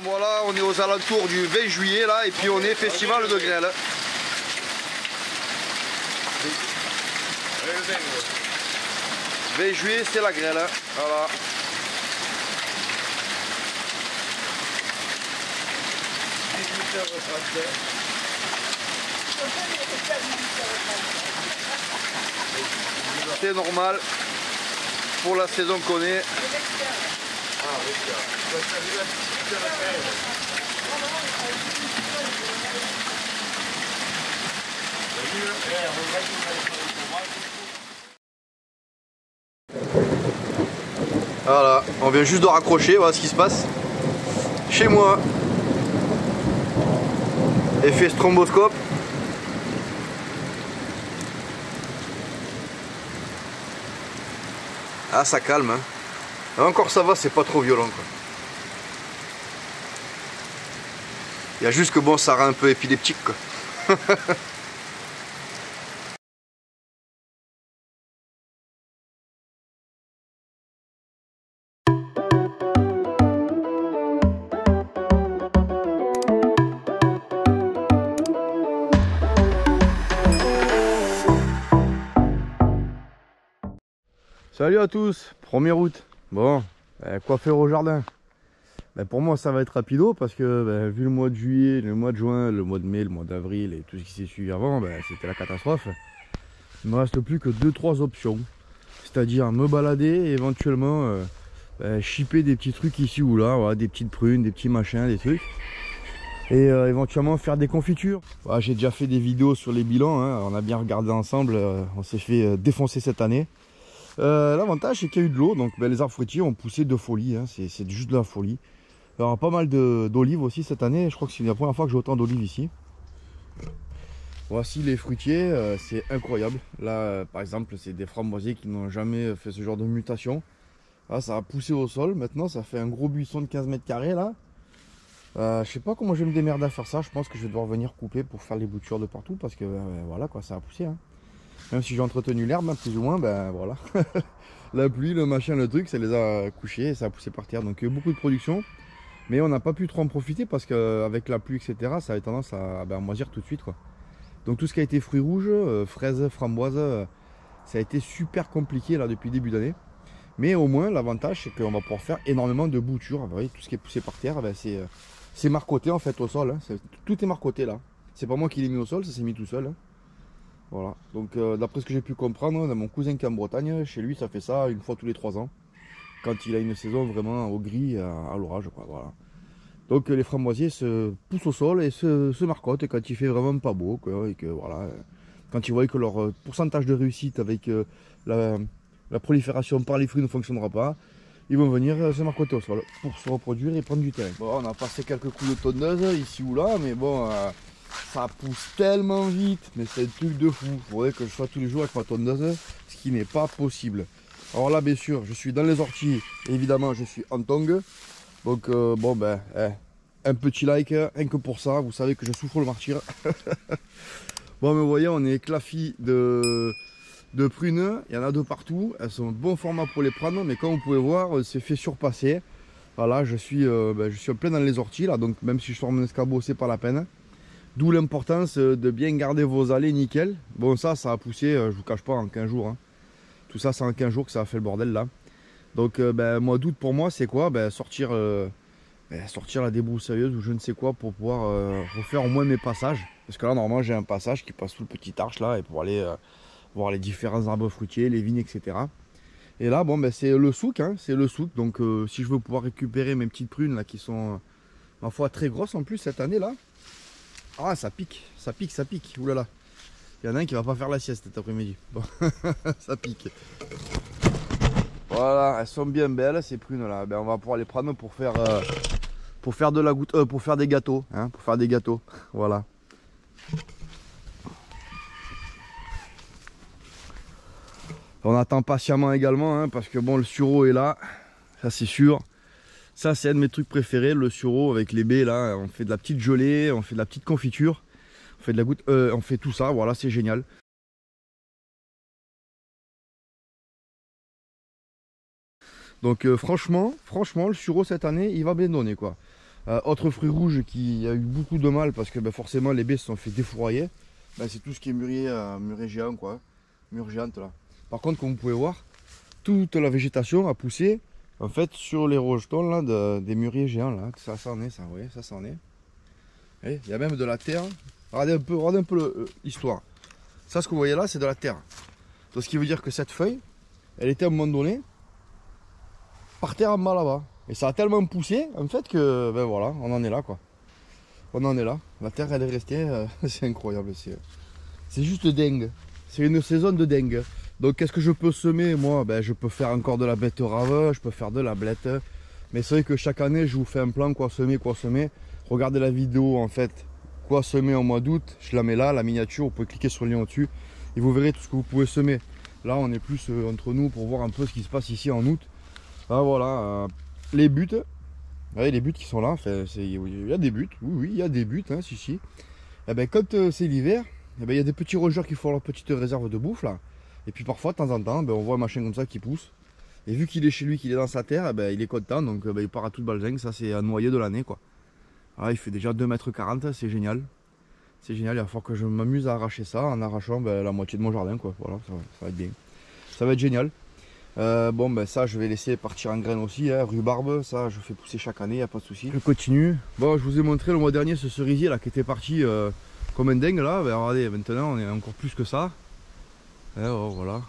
Voilà, on est aux alentours du 20 juillet là, et puis on est festival de grêle. 20 juillet, c'est la grêle, voilà. C'est normal pour la saison qu'on est. Voilà, on vient juste de raccrocher, voilà ce qui se passe chez moi. Effet stromboscope. Ah, ça calme, hein. Encore ça va, c'est pas trop violent, quoi. Il y a juste que bon, ça rend un peu épileptique, quoi. Salut à tous, 1er août. Bon, quoi faire au jardin? Pour moi ça va être rapido parce que vu le mois de juillet, le mois de juin, le mois de mai, le mois d'avril et tout ce qui s'est suivi avant, c'était la catastrophe. Il me reste plus que 2-3 options. C'est-à-dire me balader et éventuellement chipper des petits trucs ici ou là, voilà, des petites prunes, des petits machins, des trucs. Et éventuellement faire des confitures. Voilà, j'ai déjà fait des vidéos sur les bilans, hein, on a bien regardé ensemble, on s'est fait défoncer cette année. L'avantage c'est qu'il y a eu de l'eau, donc les arbres fruitiers ont poussé de folie, hein, c'est juste de la folie. Il y aura pas mal d'olives aussi cette année, je crois que c'est la première fois que j'ai autant d'olives ici. Voici les fruitiers, c'est incroyable. Là par exemple c'est des framboisiers qui n'ont jamais fait ce genre de mutation. Là, ça a poussé au sol, maintenant ça fait un gros buisson de 15 mètres carrés là. Je sais pas comment je vais me démerder à faire ça, je pense que je vais devoir venir couper pour faire les boutures de partout parce que voilà quoi, ça a poussé, hein. Même si j'ai entretenu l'herbe, hein, plus ou moins, voilà. La pluie, le machin, le truc, ça les a couchés et ça a poussé par terre. Donc beaucoup de production. Mais on n'a pas pu trop en profiter parce qu'avec la pluie, etc., ça a tendance à moisir tout de suite, quoi. Donc tout ce qui a été fruits rouges, fraises, framboises, ça a été super compliqué là depuis le début d'année. Mais au moins, l'avantage, c'est qu'on va pouvoir faire énormément de boutures. Vous voyez, tout ce qui est poussé par terre, c'est marcoté en fait au sol, hein. Tout est marcoté là. C'est pas moi qui l'ai mis au sol, ça s'est mis tout seul, hein. Voilà, donc d'après ce que j'ai pu comprendre, mon cousin qui est en Bretagne, chez lui ça fait ça une fois tous les 3 ans. Quand il a une saison vraiment au gris, à l'orage, quoi, voilà. Donc les framboisiers se poussent au sol et se marcotent et quand il fait vraiment pas beau, quoi, et que voilà, quand ils voient que leur pourcentage de réussite avec la prolifération par les fruits ne fonctionnera pas, ils vont venir se marcoter au sol pour se reproduire et prendre du terrain. Bon, on a passé quelques coups de tondeuse ici ou là, mais bon... ça pousse tellement vite, mais c'est un truc de fou. Il faudrait que je sois tous les jours avec ma tondeuse, ce qui n'est pas possible. Alors là, bien sûr, je suis dans les orties, évidemment, je suis en tongue. Donc, un petit like, rien que pour ça, vous savez que je souffre le martyr. Bon, mais vous voyez, on est éclaffi de prunes, il y en a de partout. Elles sont bon format pour les prendre, mais comme vous pouvez voir, c'est fait surpasser. Voilà, je suis en plein dans les orties, là, donc même si je sors mon escabeau, c'est pas la peine. D'où l'importance de bien garder vos allées nickel. Bon, ça a poussé, je vous cache pas, en 15 jours. Hein. Tout ça, c'est en 15 jours que ça a fait le bordel là. Donc, mois d'août pour moi, c'est quoi? Sortir la débroussailleuse ou je ne sais quoi pour pouvoir refaire au moins mes passages. Parce que là, normalement, j'ai un passage qui passe sous le petit arche là et pour aller voir les différents arbres fruitiers, les vignes, etc. Et là, bon, c'est le souk, hein, c'est le souk. Donc, si je veux pouvoir récupérer mes petites prunes là qui sont, ma foi, très grosses en plus cette année là. Ah, ça pique, ça pique, ça pique. Ouh là là. Il y en a un qui va pas faire la sieste cet après-midi. Bon, ça pique. Voilà, elles sont bien belles ces prunes là. On va pouvoir les prendre pour faire de la goutte, pour faire des gâteaux, hein, pour faire des gâteaux. Voilà. On attend patiemment également, hein, parce que bon, le sureau est là, ça c'est sûr. Ça c'est un de mes trucs préférés, le sureau avec les baies là. On fait de la petite gelée, on fait de la petite confiture, on fait de la goutte, on fait tout ça. Voilà, c'est génial. Donc franchement, le sureau cette année, il va bien donner quoi. Autre fruit rouge qui a eu beaucoup de mal parce que ben, forcément les baies se sont fait défourailler. Ben, c'est tout ce qui est mûrier géant, quoi. Mûre géante là. Par contre, comme vous pouvez voir, toute la végétation a poussé en fait sur les rejetons là, des mûriers géants là. Ça en est, ça, vous voyez, ça en est. Et il y a même de la terre. Regardez un peu l'histoire. Ça, ce que vous voyez là, c'est de la terre. Donc, ce qui veut dire que cette feuille, elle était à un moment donné par terre en bas là-bas. Et ça a tellement poussé en fait que ben voilà, on en est là quoi. On en est là. La terre elle est restée, c'est incroyable. C'est juste dingue. C'est une saison de dingue. Donc qu'est-ce que je peux semer moi? Ben, je peux faire encore de la betterave, je peux faire de la blette. Mais c'est vrai que chaque année je vous fais un plan quoi semer, quoi semer. Regardez la vidéo en fait. Quoi semer en mois d'août, je la mets là, la miniature, vous pouvez cliquer sur le lien au-dessus et vous verrez tout ce que vous pouvez semer. Là on est plus entre nous pour voir un peu ce qui se passe ici en août. Ah voilà, les buts. Vous voyez les buts qui sont là, il y a des buts, oui, il y a des buts, hein, si. Et ben, quand c'est l'hiver, il y a des petits rongeurs qui font leur petite réserve de bouffe là. Et puis parfois, de temps en temps, ben, on voit un machin comme ça qui pousse. Et vu qu'il est chez lui, qu'il est dans sa terre, ben, il est content, donc ben, il part à toute balzingue. Ça, c'est un noyer de l'année quoi. Ah, il fait déjà 2,40 m, c'est génial. C'est génial, il va falloir que je m'amuse à arracher ça en arrachant ben, la moitié de mon jardin quoi. Voilà, ça va être bien. Ça va être génial. Bon ben ça je vais laisser partir en graines aussi, hein. Rhubarbe, ça je fais pousser chaque année, y a pas de souci. Je continue. Bon, je vous ai montré le mois dernier ce cerisier là qui était parti comme un dingue là. Ben, regardez, maintenant on est encore plus que ça. Et oh, voilà.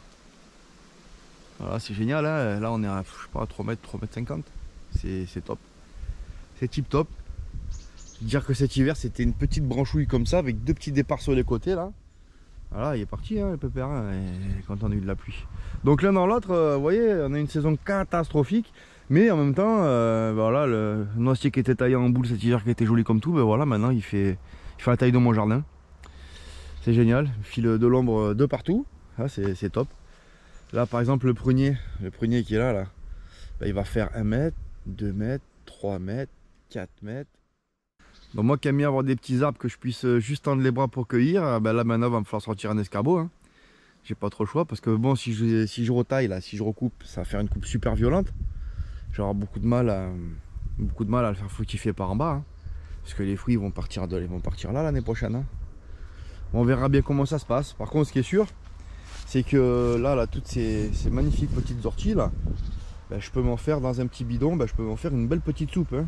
Voilà, c'est génial, hein. Là on est à je sais pas 3 mètres, 3,50 m. C'est top. C'est tip top. Dire que cet hiver c'était une petite branchouille comme ça avec 2 petits départs sur les côtés là. Voilà, il est parti hein, le pépère, hein, quand on a eu de la pluie. Donc l'un dans l'autre, vous voyez, on a une saison catastrophique. Mais en même temps, voilà, le noisetier qui était taillé en boule cet hiver, qui était joli comme tout, ben voilà, maintenant il fait la taille de mon jardin. C'est génial, il file de l'ombre de partout, ah, c'est top. Là par exemple le prunier qui est là, ben, il va faire 1 mètre, 2 mètres, 3 mètres, 4 mètres. Donc moi qui aime bien avoir des petits arbres que je puisse juste tendre les bras pour cueillir, ben là maintenant il va me falloir sortir un escabeau. Hein. J'ai pas trop le choix parce que bon, si je retaille là, si je recoupe, ça va faire une coupe super violente. J'aurai beaucoup de mal à le faire fructifier par en bas. Hein. Parce que les fruits ils vont partir là l'année prochaine. Hein. Bon, on verra bien comment ça se passe. Par contre ce qui est sûr, c'est que là toutes ces magnifiques petites orties là, ben, je peux m'en faire dans un petit bidon, ben, je peux m'en faire une belle petite soupe. Hein.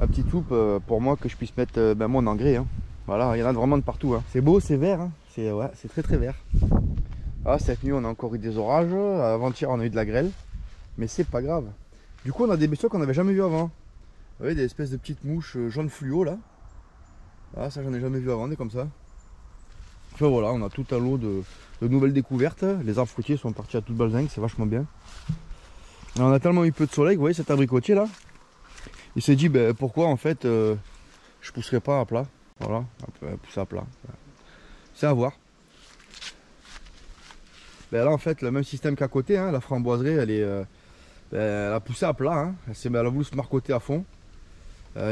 La petite soupe pour moi que je puisse mettre ben, mon engrais. Hein. Voilà, il y en a vraiment de partout. Hein. C'est beau, c'est vert, hein. C'est très très vert. Ah, cette nuit on a encore eu des orages, avant-hier on a eu de la grêle, mais c'est pas grave. Du coup on a des bestioles qu'on n'avait jamais vues avant. Vous voyez, des espèces de petites mouches jaunes fluo là. Ah, ça j'en ai jamais vu avant, des comme ça. Enfin voilà, on a tout un lot de nouvelles découvertes. Les arbres fruitiers sont partis à toute balzingue, c'est vachement bien. Et on a tellement eu peu de soleil, vous voyez cet abricotier là. Il s'est dit ben, pourquoi en fait je pousserai pas à plat. Voilà, pousser à plat. C'est à voir. Ben là en fait le même système qu'à côté, hein, la framboiserie elle a poussé à plat, hein. Elle a voulu se marcoter à fond.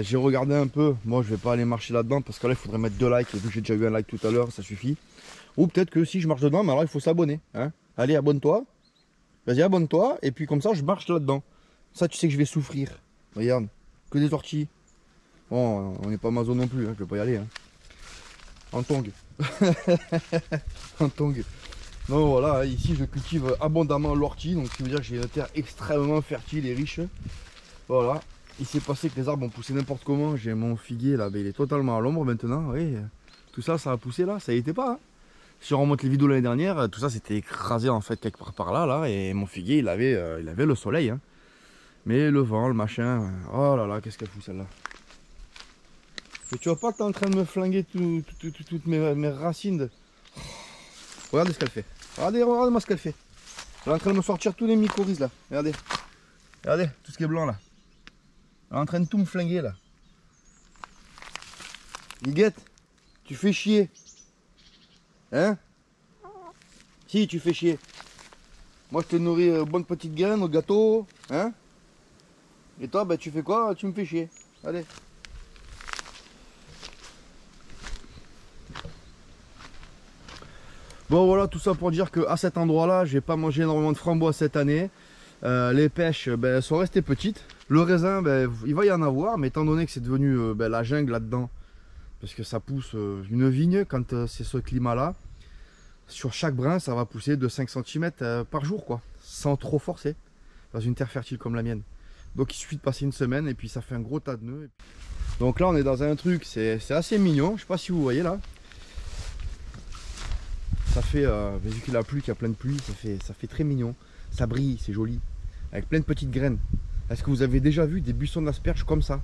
J'ai regardé un peu, moi je vais pas aller marcher là-dedans parce que là il faudrait mettre 2 likes et vu que j'ai déjà eu un like tout à l'heure ça suffit. Ou peut-être que si je marche dedans, mais alors il faut s'abonner. Hein. Allez, abonne-toi. Vas-y, abonne-toi et puis comme ça je marche là-dedans. Ça tu sais que je vais souffrir. Regarde, que des orties. Bon, on n'est pas Amazon non plus, hein, je vais pas y aller. Hein. En tongue. En tongue. Donc voilà, ici je cultive abondamment l'ortie, donc ce qui veut dire que j'ai une terre extrêmement fertile et riche. Voilà, il s'est passé que les arbres ont poussé n'importe comment. J'ai mon figuier là, ben, il est totalement à l'ombre maintenant. Oui, tout ça, ça a poussé là, ça y était pas. Hein. Si on remonte les vidéos l'année dernière, tout ça s'était écrasé en fait quelque part par là, et mon figuier il avait le soleil. Hein. Mais le vent, le machin, oh là là, qu'est-ce qu'elle fout celle-là. Mais tu vois pas que t'es en train de me flinguer toutes mes racines de... Regardez ce qu'elle fait. Regardez-moi ce qu'elle fait. Elle est en train de me sortir tous les mycorhizes là. Regardez. Regardez, tout ce qui est blanc là. Elle est en train de tout me flinguer là. Liguette, tu fais chier. Hein? Si, tu fais chier. Moi je te nourris bonne petite graine au gâteau. Hein? Et toi, ben, tu fais quoi? Tu me fais chier. Allez. Bon voilà, tout ça pour dire qu'à cet endroit là j'ai pas mangé énormément de framboises cette année. Les pêches ben, elles sont restées petites. Le raisin, ben, il va y en avoir, mais étant donné que c'est devenu ben, la jungle là-dedans, parce que ça pousse une vigne quand c'est ce climat-là, sur chaque brin, ça va pousser de 5 cm par jour, quoi, sans trop forcer, dans une terre fertile comme la mienne. Donc il suffit de passer une semaine et puis ça fait un gros tas de nœuds. Donc là, on est dans un truc, c'est assez mignon, je sais pas si vous voyez là. Ça fait, vu qu'il a plu, qu'il y a plein de pluie, ça fait très mignon. Ça brille, c'est joli, avec plein de petites graines. Est-ce que vous avez déjà vu des buissons d'asperges comme ça?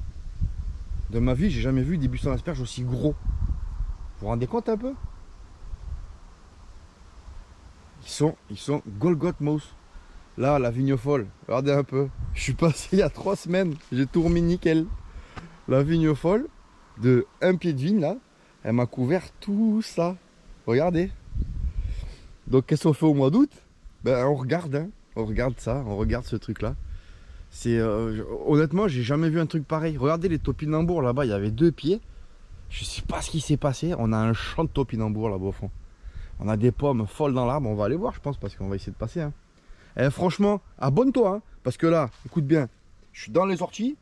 De ma vie, j'ai jamais vu des buissons d'asperges aussi gros. Vous vous rendez compte un peu? Ils sont Golgot Mouse. Là, la vigne folle, regardez un peu. Je suis passé il y a 3 semaines, j'ai tout remis nickel. La vigne folle, de un pied de vigne là, elle m'a couvert tout ça. Regardez. Donc qu'est-ce qu'on fait au mois d'août? Ben on regarde, hein. On regarde ça, on regarde ce truc là. C'est honnêtement, j'ai jamais vu un truc pareil. Regardez les topinambours là-bas, il y avait 2 pieds. Je sais pas ce qui s'est passé. On a un champ de topinambours là-bas au fond. On a des pommes folles dans l'arbre. On va aller voir, je pense, parce qu'on va essayer de passer. Hein. Et franchement, abonne-toi, hein, parce que là, écoute bien, je suis dans les orties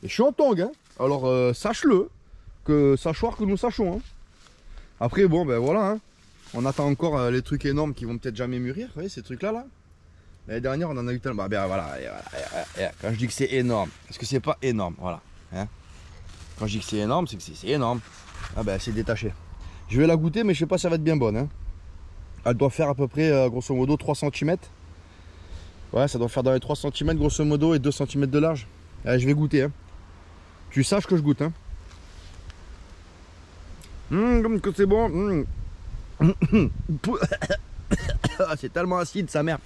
et je suis en tongue. Hein. Alors sache-le, sachoir que nous sachons. Hein. Après, bon, ben voilà. Hein. On attend encore les trucs énormes qui vont peut-être jamais mûrir. Vous voyez ces trucs-là là. L'année dernière, on en a eu tellement. Bah, ben voilà, quand je dis que c'est énorme, parce que c'est pas énorme, voilà. Hein. Quand je dis que c'est énorme, c'est que c'est énorme. Ah ben, c'est détaché. Je vais la goûter, mais je sais pas si ça va être bien bonne. Hein. Elle doit faire à peu près, grosso modo, 3 cm. Ouais, ça doit faire dans les 3 cm, grosso modo, et 2 cm de large. Allez, je vais goûter. Hein. Tu saches que je goûte. Hein. Comme que c'est bon. C'est tellement acide, sa mère.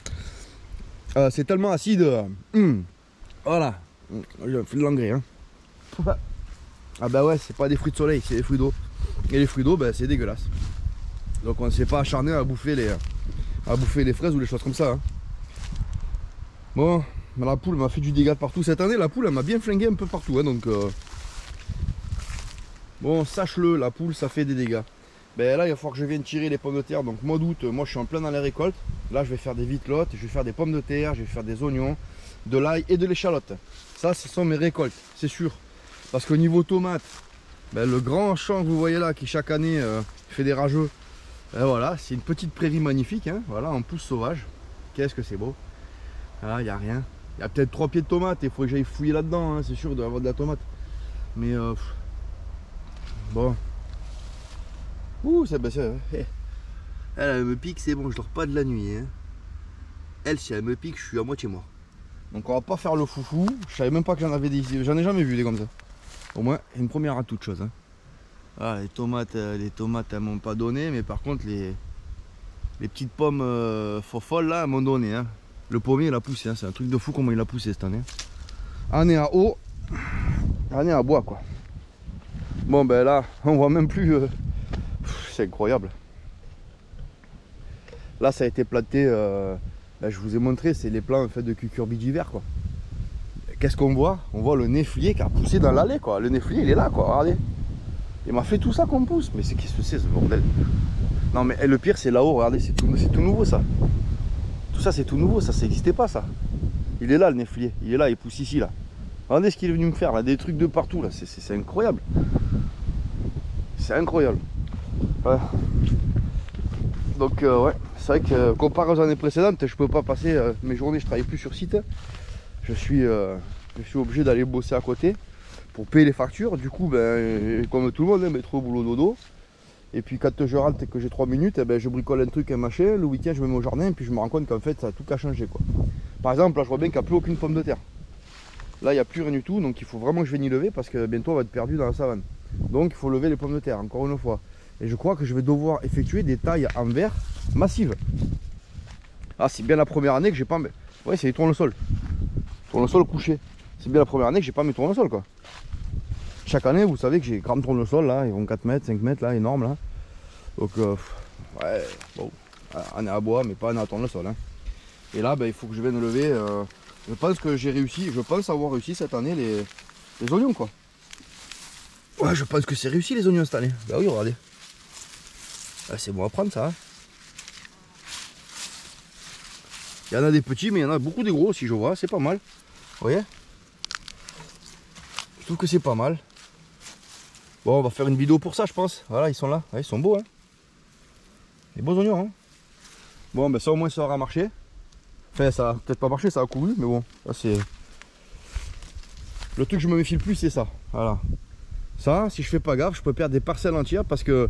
C'est tellement acide. Voilà. Je fais de l'engrais. Hein. Ah bah ouais, c'est pas des fruits de soleil, c'est des fruits d'eau. Et les fruits d'eau, bah, c'est dégueulasse. Donc on ne s'est pas acharné à bouffer les fraises ou les choses comme ça. Hein. Bon, la poule m'a fait du dégât partout. Cette année, la poule, elle m'a bien flingué un peu partout. Hein, donc, bon, sache-le, la poule, ça fait des dégâts. Ben là, il va falloir que je vienne tirer les pommes de terre. Donc mois d'août, moi je suis en plein dans les récoltes. Là, je vais faire des vitelottes, je vais faire des pommes de terre, je vais faire des oignons, de l'ail et de l'échalote. Ça, ce sont mes récoltes, c'est sûr. Parce qu'au niveau tomate, ben, le grand champ que vous voyez là, qui chaque année fait des rageux, ben, voilà, c'est une petite prairie magnifique. Hein, voilà, en pousse sauvage. Qu'est-ce que c'est beau. Ah, il n'y a rien. Il y a peut-être 3 pieds de tomates, il faut que j'aille fouiller là-dedans, hein, c'est sûr, d'avoir de la tomate. Mais bon. Ouh, ça, bah, ça. Elle me pique, c'est bon, je dors pas de la nuit. Hein. Elle, si elle me pique, je suis à moitié mort. Donc on va pas faire le foufou. Je savais même pas que j'en avais des. J'en ai jamais vu des comme ça. Au moins, une première à toute chose. Hein. Ah, les tomates, elles m'ont pas donné, mais par contre les petites pommes folles là, elles m'ont donné. Hein. Le pommier il a poussé, hein. C'est un truc de fou comment il a poussé cette année. Année à eau, année à bois quoi. Bon ben là, on voit même plus. C'est incroyable. Là ça a été planté, ben, je vous ai montré, c'est les plants en fait de cucurbite d'hiver quoi. Qu'est-ce qu'on voit? On voit le néflier qui a poussé dans l'allée quoi. Le néflier il est là quoi, regardez. Il m'a fait tout ça qu'on pousse, mais c'est qu'est-ce que c'est ce bordel? Non mais le pire c'est là-haut, regardez, c'est tout nouveau ça. Tout ça c'est tout nouveau, ça n'existait pas ça. Il est là le néflier, il est là, il pousse ici là. Regardez ce qu'il est venu me faire là, des trucs de partout là, c'est incroyable. C'est incroyable. Ouais. Donc ouais, c'est vrai que comparé aux années précédentes, je peux pas passer mes journées, je travaille plus sur site. Je suis obligé d'aller bosser à côté pour payer les factures. Du coup, ben, comme tout le monde, métro, boulot, dodo. Et puis quand je rentre et que j'ai 3 minutes, eh ben, je bricole un truc, un machin. Le week-end, je me mets au jardin et puis je me rends compte qu'en fait, ça a tout qu'à changer quoi. Par exemple, là, je vois bien qu'il n'y a plus aucune pomme de terre. Là, il n'y a plus rien du tout, donc il faut vraiment que je vienne y lever parce que bientôt on va être perdu dans la savane. Donc il faut lever les pommes de terre, encore une fois. Et je crois que je vais devoir effectuer des tailles en verre massives. Ah, c'est bien la première année que j'ai pas... Ouais, c'est les tournesols. Tournesol couché. C'est bien la première année que j'ai pas mes tournesols quoi. Chaque année, vous savez que j'ai grands tournesols là, ils vont 4 mètres, 5 mètres là, énormes là. Donc, ouais, bon, on est à bois, mais pas on est à tournesol. Hein. Et là, ben, il faut que je vienne lever. Je pense que j'ai réussi, je pense avoir réussi cette année les oignons quoi. Ouais, je pense que c'est réussi les oignons cette année. Bah oui, regardez. Ah, c'est bon à prendre ça. Hein. Il y en a des petits, mais il y en a beaucoup des gros aussi, je vois, c'est pas mal. Vous voyez? trouve que c'est pas mal. Bon, on va faire une vidéo pour ça, je pense. Voilà, ils sont là. Ouais, ils sont beaux, hein. Les beaux oignons, hein. Bon, ben ça au moins ça aura marché. Enfin, ça a peut-être pas marché, ça a couru, mais bon, là c'est... Le truc que je me méfie le plus, c'est ça. Voilà. Ça, si je fais pas gaffe, je peux perdre des parcelles entières parce que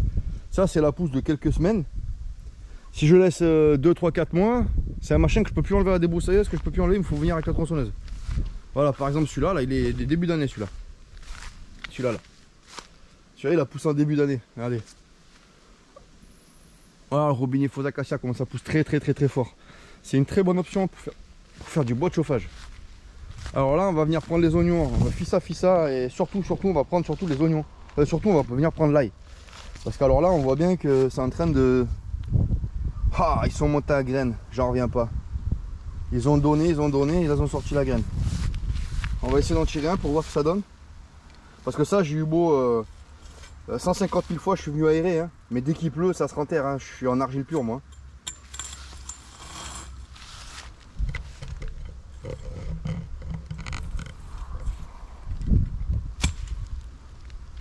ça, c'est la pousse de quelques semaines. Si je laisse 2, 3, 4 mois, c'est un machin que je peux plus enlever à la débroussailleuse, que je peux plus enlever, il me faut venir avec la tronçonneuse. Voilà, par exemple, celui-là, là, il est des débuts d'année, celui-là. Celui-là, là. Celui-là, il a poussé en début d'année. Regardez. Voilà, le robinet faux acacia, comment ça pousse très fort. C'est une très bonne option pour faire du bois de chauffage. Alors là, on va venir prendre les oignons. On va fissa et surtout, on va prendre surtout les oignons. Surtout, on va venir prendre l'ail. Parce qu'alors là, on voit bien que c'est en train de... Ah, ils sont montés à graines. J'en reviens pas. Ils ont donné, ils ont sorti la graine. On va essayer d'en tirer un pour voir ce que ça donne. Parce que ça, j'ai eu beau 150 000 fois, je suis venu aérer. Hein. Mais dès qu'il pleut, ça se renterre. Hein. Je suis en argile pure, moi.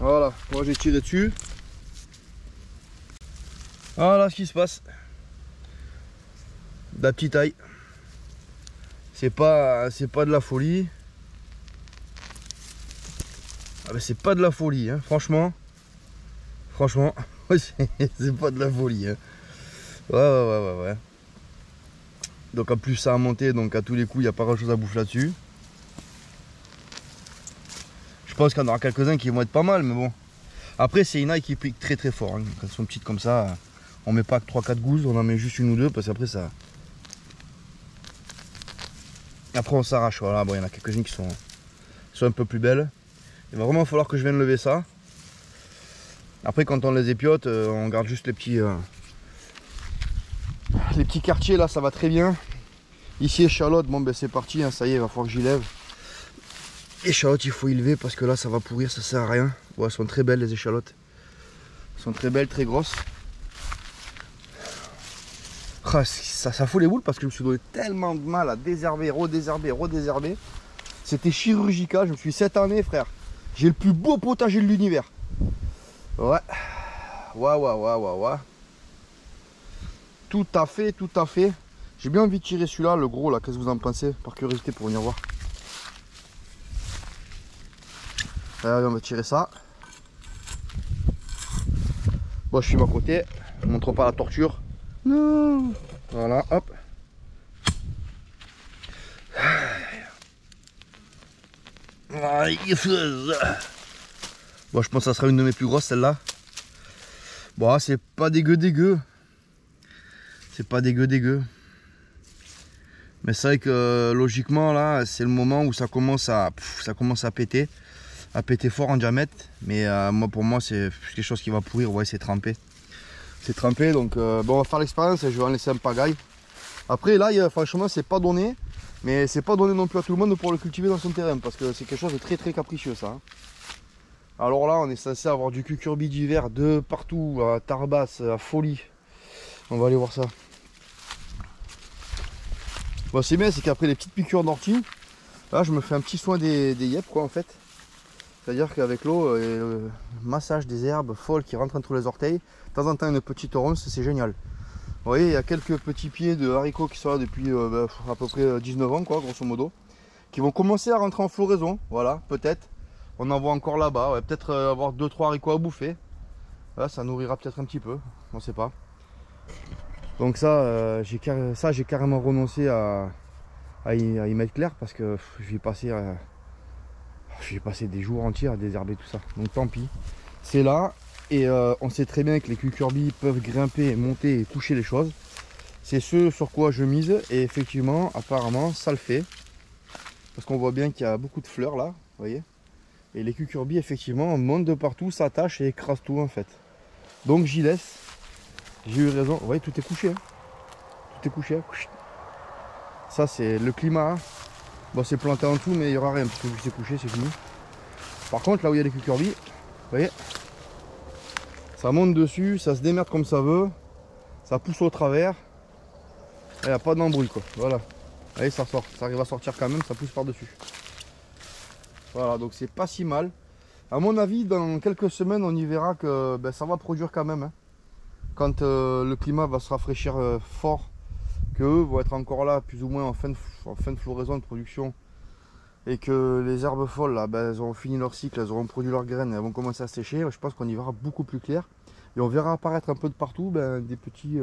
Voilà, moi j'ai tiré dessus. Voilà ce qui se passe. De la petite taille. C'est pas de la folie. Ah ben c'est pas de la folie, hein. Franchement, c'est pas de la folie. Hein. Ouais. Donc en plus ça a monté, donc à tous les coups il n'y a pas grand chose à bouffer là-dessus. Je pense qu'il y en aura quelques-uns qui vont être pas mal, mais bon. Après c'est une aille qui pique très fort. Hein. Quand elles sont petites comme ça, on met pas que 3-4 gousses, on en met juste une ou deux parce qu'après ça. Après on s'arrache, voilà, bon il y en a quelques-unes qui sont un peu plus belles. Il va vraiment falloir que je vienne lever ça. Après quand on les épiote, on garde juste les petits quartiers là, ça va très bien. Ici échalote, bon ben c'est parti, hein, ça y est, il va falloir que j'y lève. Échalote il faut y lever parce que là ça va pourrir, ça sert à rien. Ouais, elles sont très belles les échalotes. Elles sont très belles, très grosses. Ah, ça fout les boules parce que je me suis donné tellement de mal à désherber, redésherber. C'était chirurgical, je me suis dit cette année frère, j'ai le plus beau potager de l'univers. Ouais. Tout à fait. J'ai bien envie de tirer celui-là, le gros là, qu'est-ce que vous en pensez? Par curiosité pour venir voir. Allez, on va tirer ça. Bon, je suis à côté, je ne montre pas la torture. Non. Voilà, hop. Bon, je pense que ça sera une de mes plus grosses, celle-là. Bon, c'est pas dégueu. C'est pas dégueu. Mais c'est vrai que logiquement, là, c'est le moment où ça commence à péter. À péter fort en diamètre. Mais pour moi, c'est quelque chose qui va pourrir. Ouais, c'est trempé. C'est trempé, donc bon, on va faire l'expérience et je vais en laisser un pagaille. Après, là, franchement, c'est pas donné. Mais c'est pas donné non plus à tout le monde pour le cultiver dans son terrain. Parce que c'est quelque chose de très capricieux, ça. Hein. Alors là, on est censé avoir du cucurbi d'hiver de partout, à Tarbas, à folie. On va aller voir ça. Bon, c'est bien, c'est qu'après les petites piqûres d'ortie, là, je me fais un petit soin des yep, quoi, en fait. C'est-à-dire qu'avec l'eau, le massage des herbes folles qui rentrent entre les orteils, de temps en temps une petite ronce, c'est génial. Vous voyez, il y a quelques petits pieds de haricots qui sont là depuis à peu près 19 ans, quoi, grosso modo, qui vont commencer à rentrer en floraison. Voilà, peut-être. On en voit encore là-bas, ouais, peut-être avoir 2-3 haricots à bouffer. Là, ça nourrira peut-être un petit peu, on ne sait pas. Donc ça, j'ai carrément renoncé à y mettre clair parce que je vais passer des jours entiers à désherber tout ça. Donc tant pis, c'est là. Et on sait très bien que les cucurbis peuvent grimper, monter et toucher les choses. C'est ce sur quoi je mise. Et effectivement, apparemment, ça le fait. Parce qu'on voit bien qu'il y a beaucoup de fleurs là, vous voyez. Et les cucurbis, effectivement, montent de partout, s'attachent et écrasent tout en fait. Donc j'y laisse. J'ai eu raison. Vous voyez, tout est couché. Hein. Tout est couché. Ça, c'est le climat. Hein. Bon, c'est planté en dessous, mais il n'y aura rien. Parce que vu que c'est couché, c'est fini. Par contre, là où il y a les cucurbis, vous voyez, ça monte dessus, ça se démerde comme ça veut. Ça pousse au travers. Il n'y a pas d'embrouille, quoi. Voilà. Allez, ça sort. Ça arrive à sortir quand même, ça pousse par-dessus. Voilà, donc c'est pas si mal. À mon avis, dans quelques semaines, on y verra que ben, ça va produire quand même, hein. Quand le climat va se rafraîchir fort, qu'eux vont être encore là, plus ou moins en fin de floraison, de production, et que les herbes folles, là, ben, elles auront fini leur cycle, elles auront produit leurs graines, elles vont commencer à sécher, je pense qu'on y verra beaucoup plus clair. Et on verra apparaître un peu de partout ben, des petits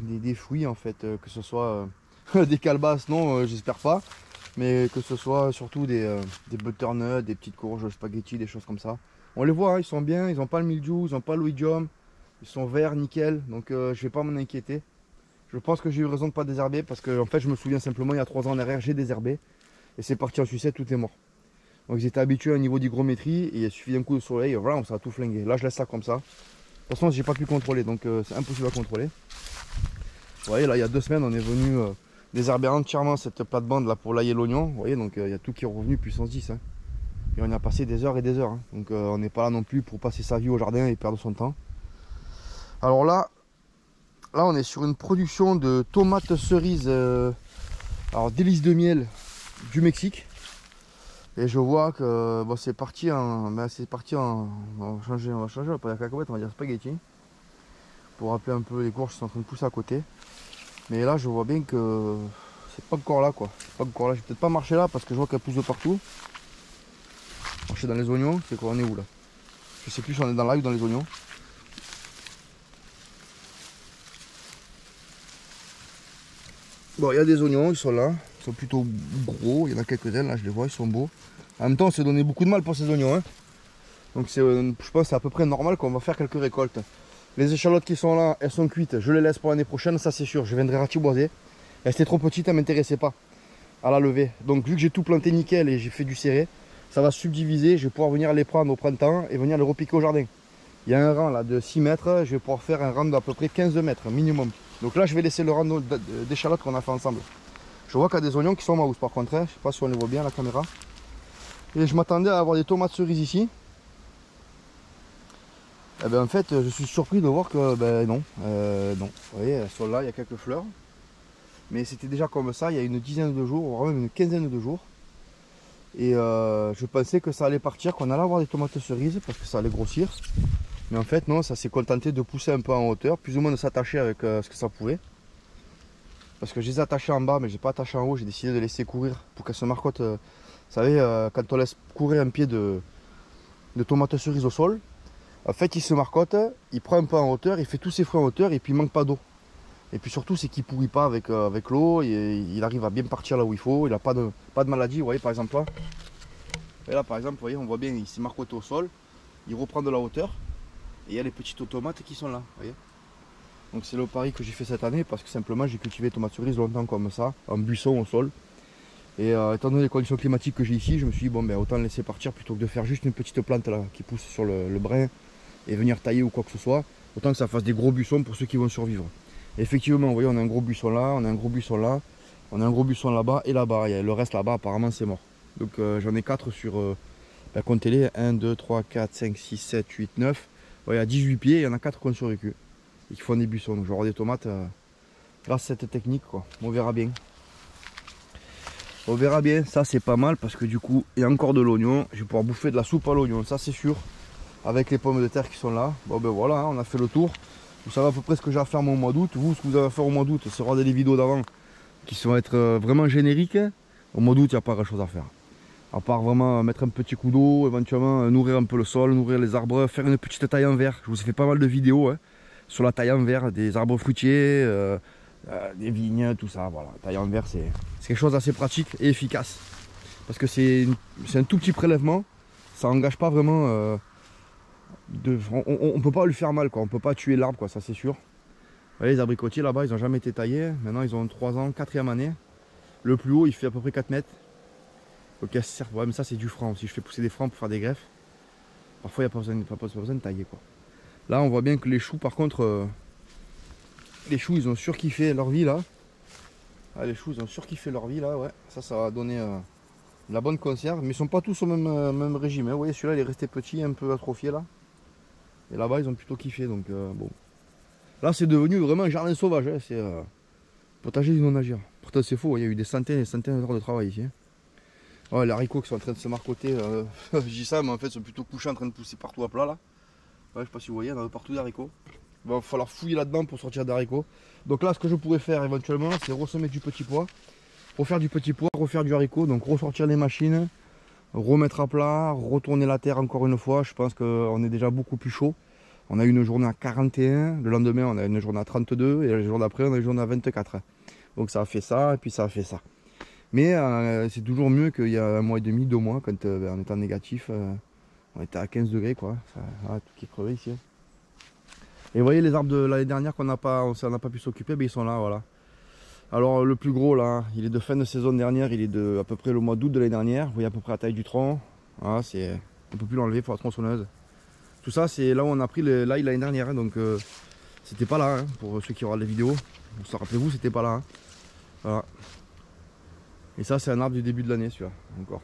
des fruits en fait, que ce soit des calebasses, non, j'espère pas, mais que ce soit surtout des butternuts, des petites courges spaghetti, des choses comme ça. On les voit, hein, ils sont bien, ils n'ont pas le mildiou, ils n'ont pas l'oïdium, ils sont verts, nickel, donc je vais pas m'en inquiéter. Je pense que j'ai eu raison de ne pas désherber parce que en fait je me souviens simplement il y a 3 ans en arrière j'ai désherbé et c'est parti en sucette, tout est mort. Donc ils étaient habitués à un niveau d'hygrométrie et il suffit d'un coup de soleil, voilà, ça a tout flingué. Là je laisse ça comme ça. De toute façon j'ai pas pu contrôler donc c'est impossible à contrôler. Vous voyez là il y a 2 semaines on est venu désherber entièrement cette plate-bande là pour l'ail et l'oignon. Vous voyez donc il y a tout qui est revenu puissance 10. Hein. Et on y a passé des heures et des heures. Hein. Donc on n'est pas là non plus pour passer sa vie au jardin et perdre son temps. Alors là on est sur une production de tomates cerises alors délices de miel du Mexique. Et je vois que bon, c'est parti en. Ben, on va changer, on va pas dire cacahuète, on va dire spaghetti. Pour rappeler un peu les courges qui sont en train de pousser à côté. Mais là je vois bien que c'est pas encore là quoi. C'est pas encore là. Je vais peut-être pas marcher là parce que je vois qu'elle pousse de partout. Marcher dans les oignons, c'est quoi, on est où là? Je sais plus si on est dans l'ail ou dans les oignons. Bon, il y a des oignons, ils sont là, ils sont plutôt gros, il y en a quelques-uns là, je les vois, ils sont beaux. En même temps, on s'est donné beaucoup de mal pour ces oignons, hein. Donc je pense que c'est à peu près normal qu'on va faire quelques récoltes. Les échalotes qui sont là, elles sont cuites, je les laisse pour l'année prochaine, ça c'est sûr, je viendrai ratiboiser. Elles étaient trop petites, elles ne m'intéressaient pas à la lever. Donc vu que j'ai tout planté nickel et j'ai fait du serré, ça va subdiviser, je vais pouvoir venir les prendre au printemps et venir les repiquer au jardin. Il y a un rang là de 6 mètres, je vais pouvoir faire un rang d'à peu près 15 mètres minimum. Donc là je vais laisser le rang d'échalotes qu'on a fait ensemble. Je vois qu'il y a des oignons qui sont mouse par contre, hein. Je sais pas si on les voit bien à la caméra. Et je m'attendais à avoir des tomates cerises ici. Et ben en fait je suis surpris de voir que ben non, non. Vous voyez, elles sont là, il y a quelques fleurs. Mais c'était déjà comme ça il y a une dizaine de jours, voire même une quinzaine de jours. Et je pensais que ça allait partir, qu'on allait avoir des tomates cerises parce que ça allait grossir. Mais en fait non, ça s'est contenté de pousser un peu en hauteur, plus ou moins de s'attacher avec ce que ça pouvait. Parce que je les ai attachés en bas mais j'ai pas attaché en haut, j'ai décidé de laisser courir pour qu'elles se marcotent. Vous savez, quand on laisse courir un pied de tomates cerises au sol, en fait il se marcotte, il prend un peu en hauteur, il fait tous ses fruits en hauteur et puis il manque pas d'eau. Et puis surtout c'est qu'il pourrit pas avec l'eau, il arrive à bien partir là où il faut, il n'a pas de maladie, vous voyez par exemple là. Et là par exemple, vous voyez, on voit bien, il s'est marcoté au sol, il reprend de la hauteur, et il y a les petites tomates qui sont là, vous voyez. Donc c'est le pari que j'ai fait cette année parce que simplement j'ai cultivé tomates cerises longtemps comme ça, en buisson au sol. Et étant donné les conditions climatiques que j'ai ici, je me suis dit bon ben autant laisser partir plutôt que de faire juste une petite plante là qui pousse sur le brin et venir tailler ou quoi que ce soit, autant que ça fasse des gros buissons pour ceux qui vont survivre. Et effectivement, vous voyez, on a un gros buisson là, on a un gros buisson là, on a un gros buisson là-bas et là-bas. Le reste là-bas apparemment c'est mort. Donc j'en ai 4 sur, comptez-les, 1, 2, 3, 4, 5, 6, 7, 8, 9. Il y a 18 pieds, il y en a 4 qui ont survécu. Et qui font des buissons. Donc je vais avoir des tomates grâce à cette technique quoi. On verra bien. On verra bien, ça c'est pas mal parce que du coup il y a encore de l'oignon. Je vais pouvoir bouffer de la soupe à l'oignon, ça c'est sûr. Avec les pommes de terre qui sont là. Bon ben voilà, hein, on a fait le tour. Vous savez à peu près ce que j'ai à faire moi, au mois d'août. Vous, ce que vous avez à faire au mois d'août, c'est regarder les vidéos d'avant qui vont être vraiment génériques. Au mois d'août, il n'y a pas grand chose à faire. À part vraiment mettre un petit coup d'eau, éventuellement nourrir un peu le sol, nourrir les arbres, faire une petite taille en verre. Je vous ai fait pas mal de vidéos hein, sur la taille en verre des arbres fruitiers, des vignes, tout ça. Voilà, taille en verre, c'est quelque chose d'assez pratique et efficace. Parce que c'est un tout petit prélèvement, ça n'engage pas vraiment. On ne peut pas lui faire mal, quoi. On ne peut pas tuer l'arbre, quoi, ça c'est sûr. Vous voyez, les abricotiers là-bas, ils n'ont jamais été taillés. Maintenant, ils ont 3 ans, 4e année. Le plus haut, il fait à peu près 4 mètres. Ok, certes, ouais, mais ça c'est du franc. Si je fais pousser des francs pour faire des greffes, parfois il n'y a pas besoin de tailler, quoi. Là, on voit bien que les choux, par contre, les choux, ils ont surkiffé leur vie là. Ah, les choux, ils ont surkiffé leur vie là, ouais. Ça va donner de la bonne conserve. Mais ils sont pas tous au même régime. Hein. Vous voyez, celui-là, il est resté petit, un peu atrophié là. Et là-bas, ils ont plutôt kiffé. Donc, bon. Là, c'est devenu vraiment un jardin sauvage. Hein. C'est potager du non-agir. Pourtant, c'est faux. Il y a eu des centaines et des centaines d'heures de travail ici. Hein. Ouais, les haricots qui sont en train de se marcoter, je dis ça, mais en fait, ils sont plutôt couchés en train de pousser partout à plat là. Ouais, je sais pas si vous voyez, il y en a partout des haricots. Il va falloir fouiller là-dedans pour sortir des haricots. Donc là, ce que je pourrais faire éventuellement, c'est ressemer du petit pois, refaire du petit pois, refaire du haricot, donc ressortir les machines, remettre à plat, retourner la terre encore une fois. Je pense qu'on est déjà beaucoup plus chaud. On a eu une journée à 41, le lendemain on a une journée à 32 et le jour d'après on a une journée à 24. Donc ça a fait ça et puis ça a fait ça. Mais c'est toujours mieux qu'il y a un mois et demi, 2 mois, quand on était en négatif, on était à 15 degrés quoi. Tout qui est crevé ici. Et vous voyez les arbres de l'année dernière qu'on n'a pas pu s'occuper, ben ils sont là, voilà. Alors le plus gros là, il est de fin de saison dernière, il est de à peu près le mois d'août de l'année dernière. Vous voyez à peu près la taille du tronc. Voilà, on peut plus l'enlever, il faut la tronçonneuse. Tout ça c'est là où on a pris l'ail l'année dernière, hein, donc c'était pas là, hein, pour ceux qui regardent les vidéos. Vous rappelez-vous, c'était pas là. Hein. Voilà. Et ça c'est un arbre du début de l'année celui-là, encore.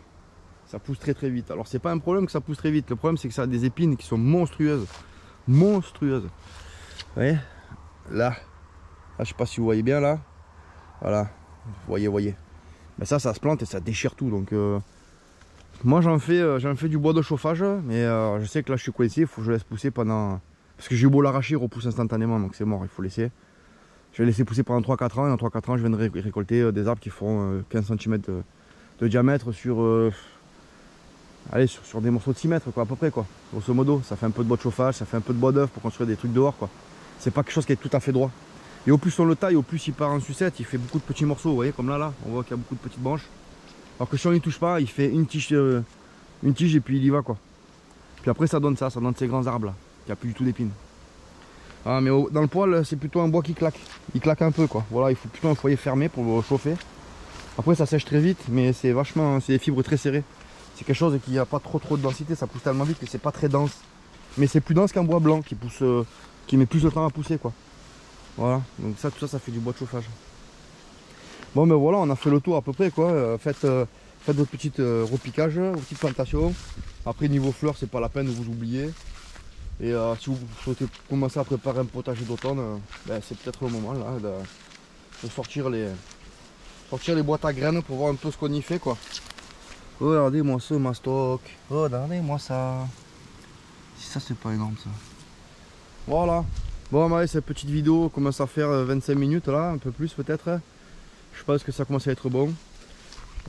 Ça pousse très très vite. Alors c'est pas un problème que ça pousse très vite, le problème c'est que ça a des épines qui sont monstrueuses. Monstrueuses. Vous voyez là, je sais pas si vous voyez bien là. Voilà, voyez. Mais ça se plante et ça déchire tout. Donc moi j'en fais du bois de chauffage, mais je sais que là je suis coincé, il faut que je laisse pousser pendant. Parce que j'ai eu beau l'arracher, il repousse instantanément, donc c'est mort, il faut laisser. Je vais laisser pousser pendant 3-4 ans, et en 3-4 ans je viendrai récolter des arbres qui font 15 cm de diamètre sur, allez, sur des morceaux de 6 mètres quoi, à peu près quoi. Grosso modo, ça fait un peu de bois de chauffage, ça fait un peu de bois d'œuf pour construire des trucs dehors quoi. C'est pas quelque chose qui est tout à fait droit. Et au plus on le taille, au plus il part en sucette, il fait beaucoup de petits morceaux, vous voyez, comme là, on voit qu'il y a beaucoup de petites branches. Alors que si on n'y touche pas, il fait une tige et puis il y va quoi. Puis après ça donne ces grands arbres là, qui a plus du tout d'épines. Ah, mais dans le poêle, c'est plutôt un bois qui claque, il claque un peu quoi. Voilà, il faut plutôt un foyer fermé pour le chauffer. Après ça sèche très vite, mais c'est vachement, c'est des fibres très serrées. C'est quelque chose qui n'a pas trop de densité, ça pousse tellement vite que c'est pas très dense. Mais c'est plus dense qu'un bois blanc qui pousse, qui met plus de temps à pousser quoi. Voilà, donc ça, tout ça, ça fait du bois de chauffage. Bon ben voilà, on a fait le tour à peu près quoi. Faites votre petite repiquage, vos petites plantations. Après niveau fleurs, c'est pas la peine de vous oublier. Et si vous souhaitez commencer à préparer un potager d'automne, ben, c'est peut-être le moment là de sortir les boîtes à graines pour voir un peu ce qu'on y fait quoi. Regardez-moi ce mastoc, regardez-moi ça. Si ça c'est pas énorme ça. Voilà. Bon, allez, cette petite vidéo commence à faire 25 minutes là, un peu plus peut-être. Je pense que ça commence à être bon.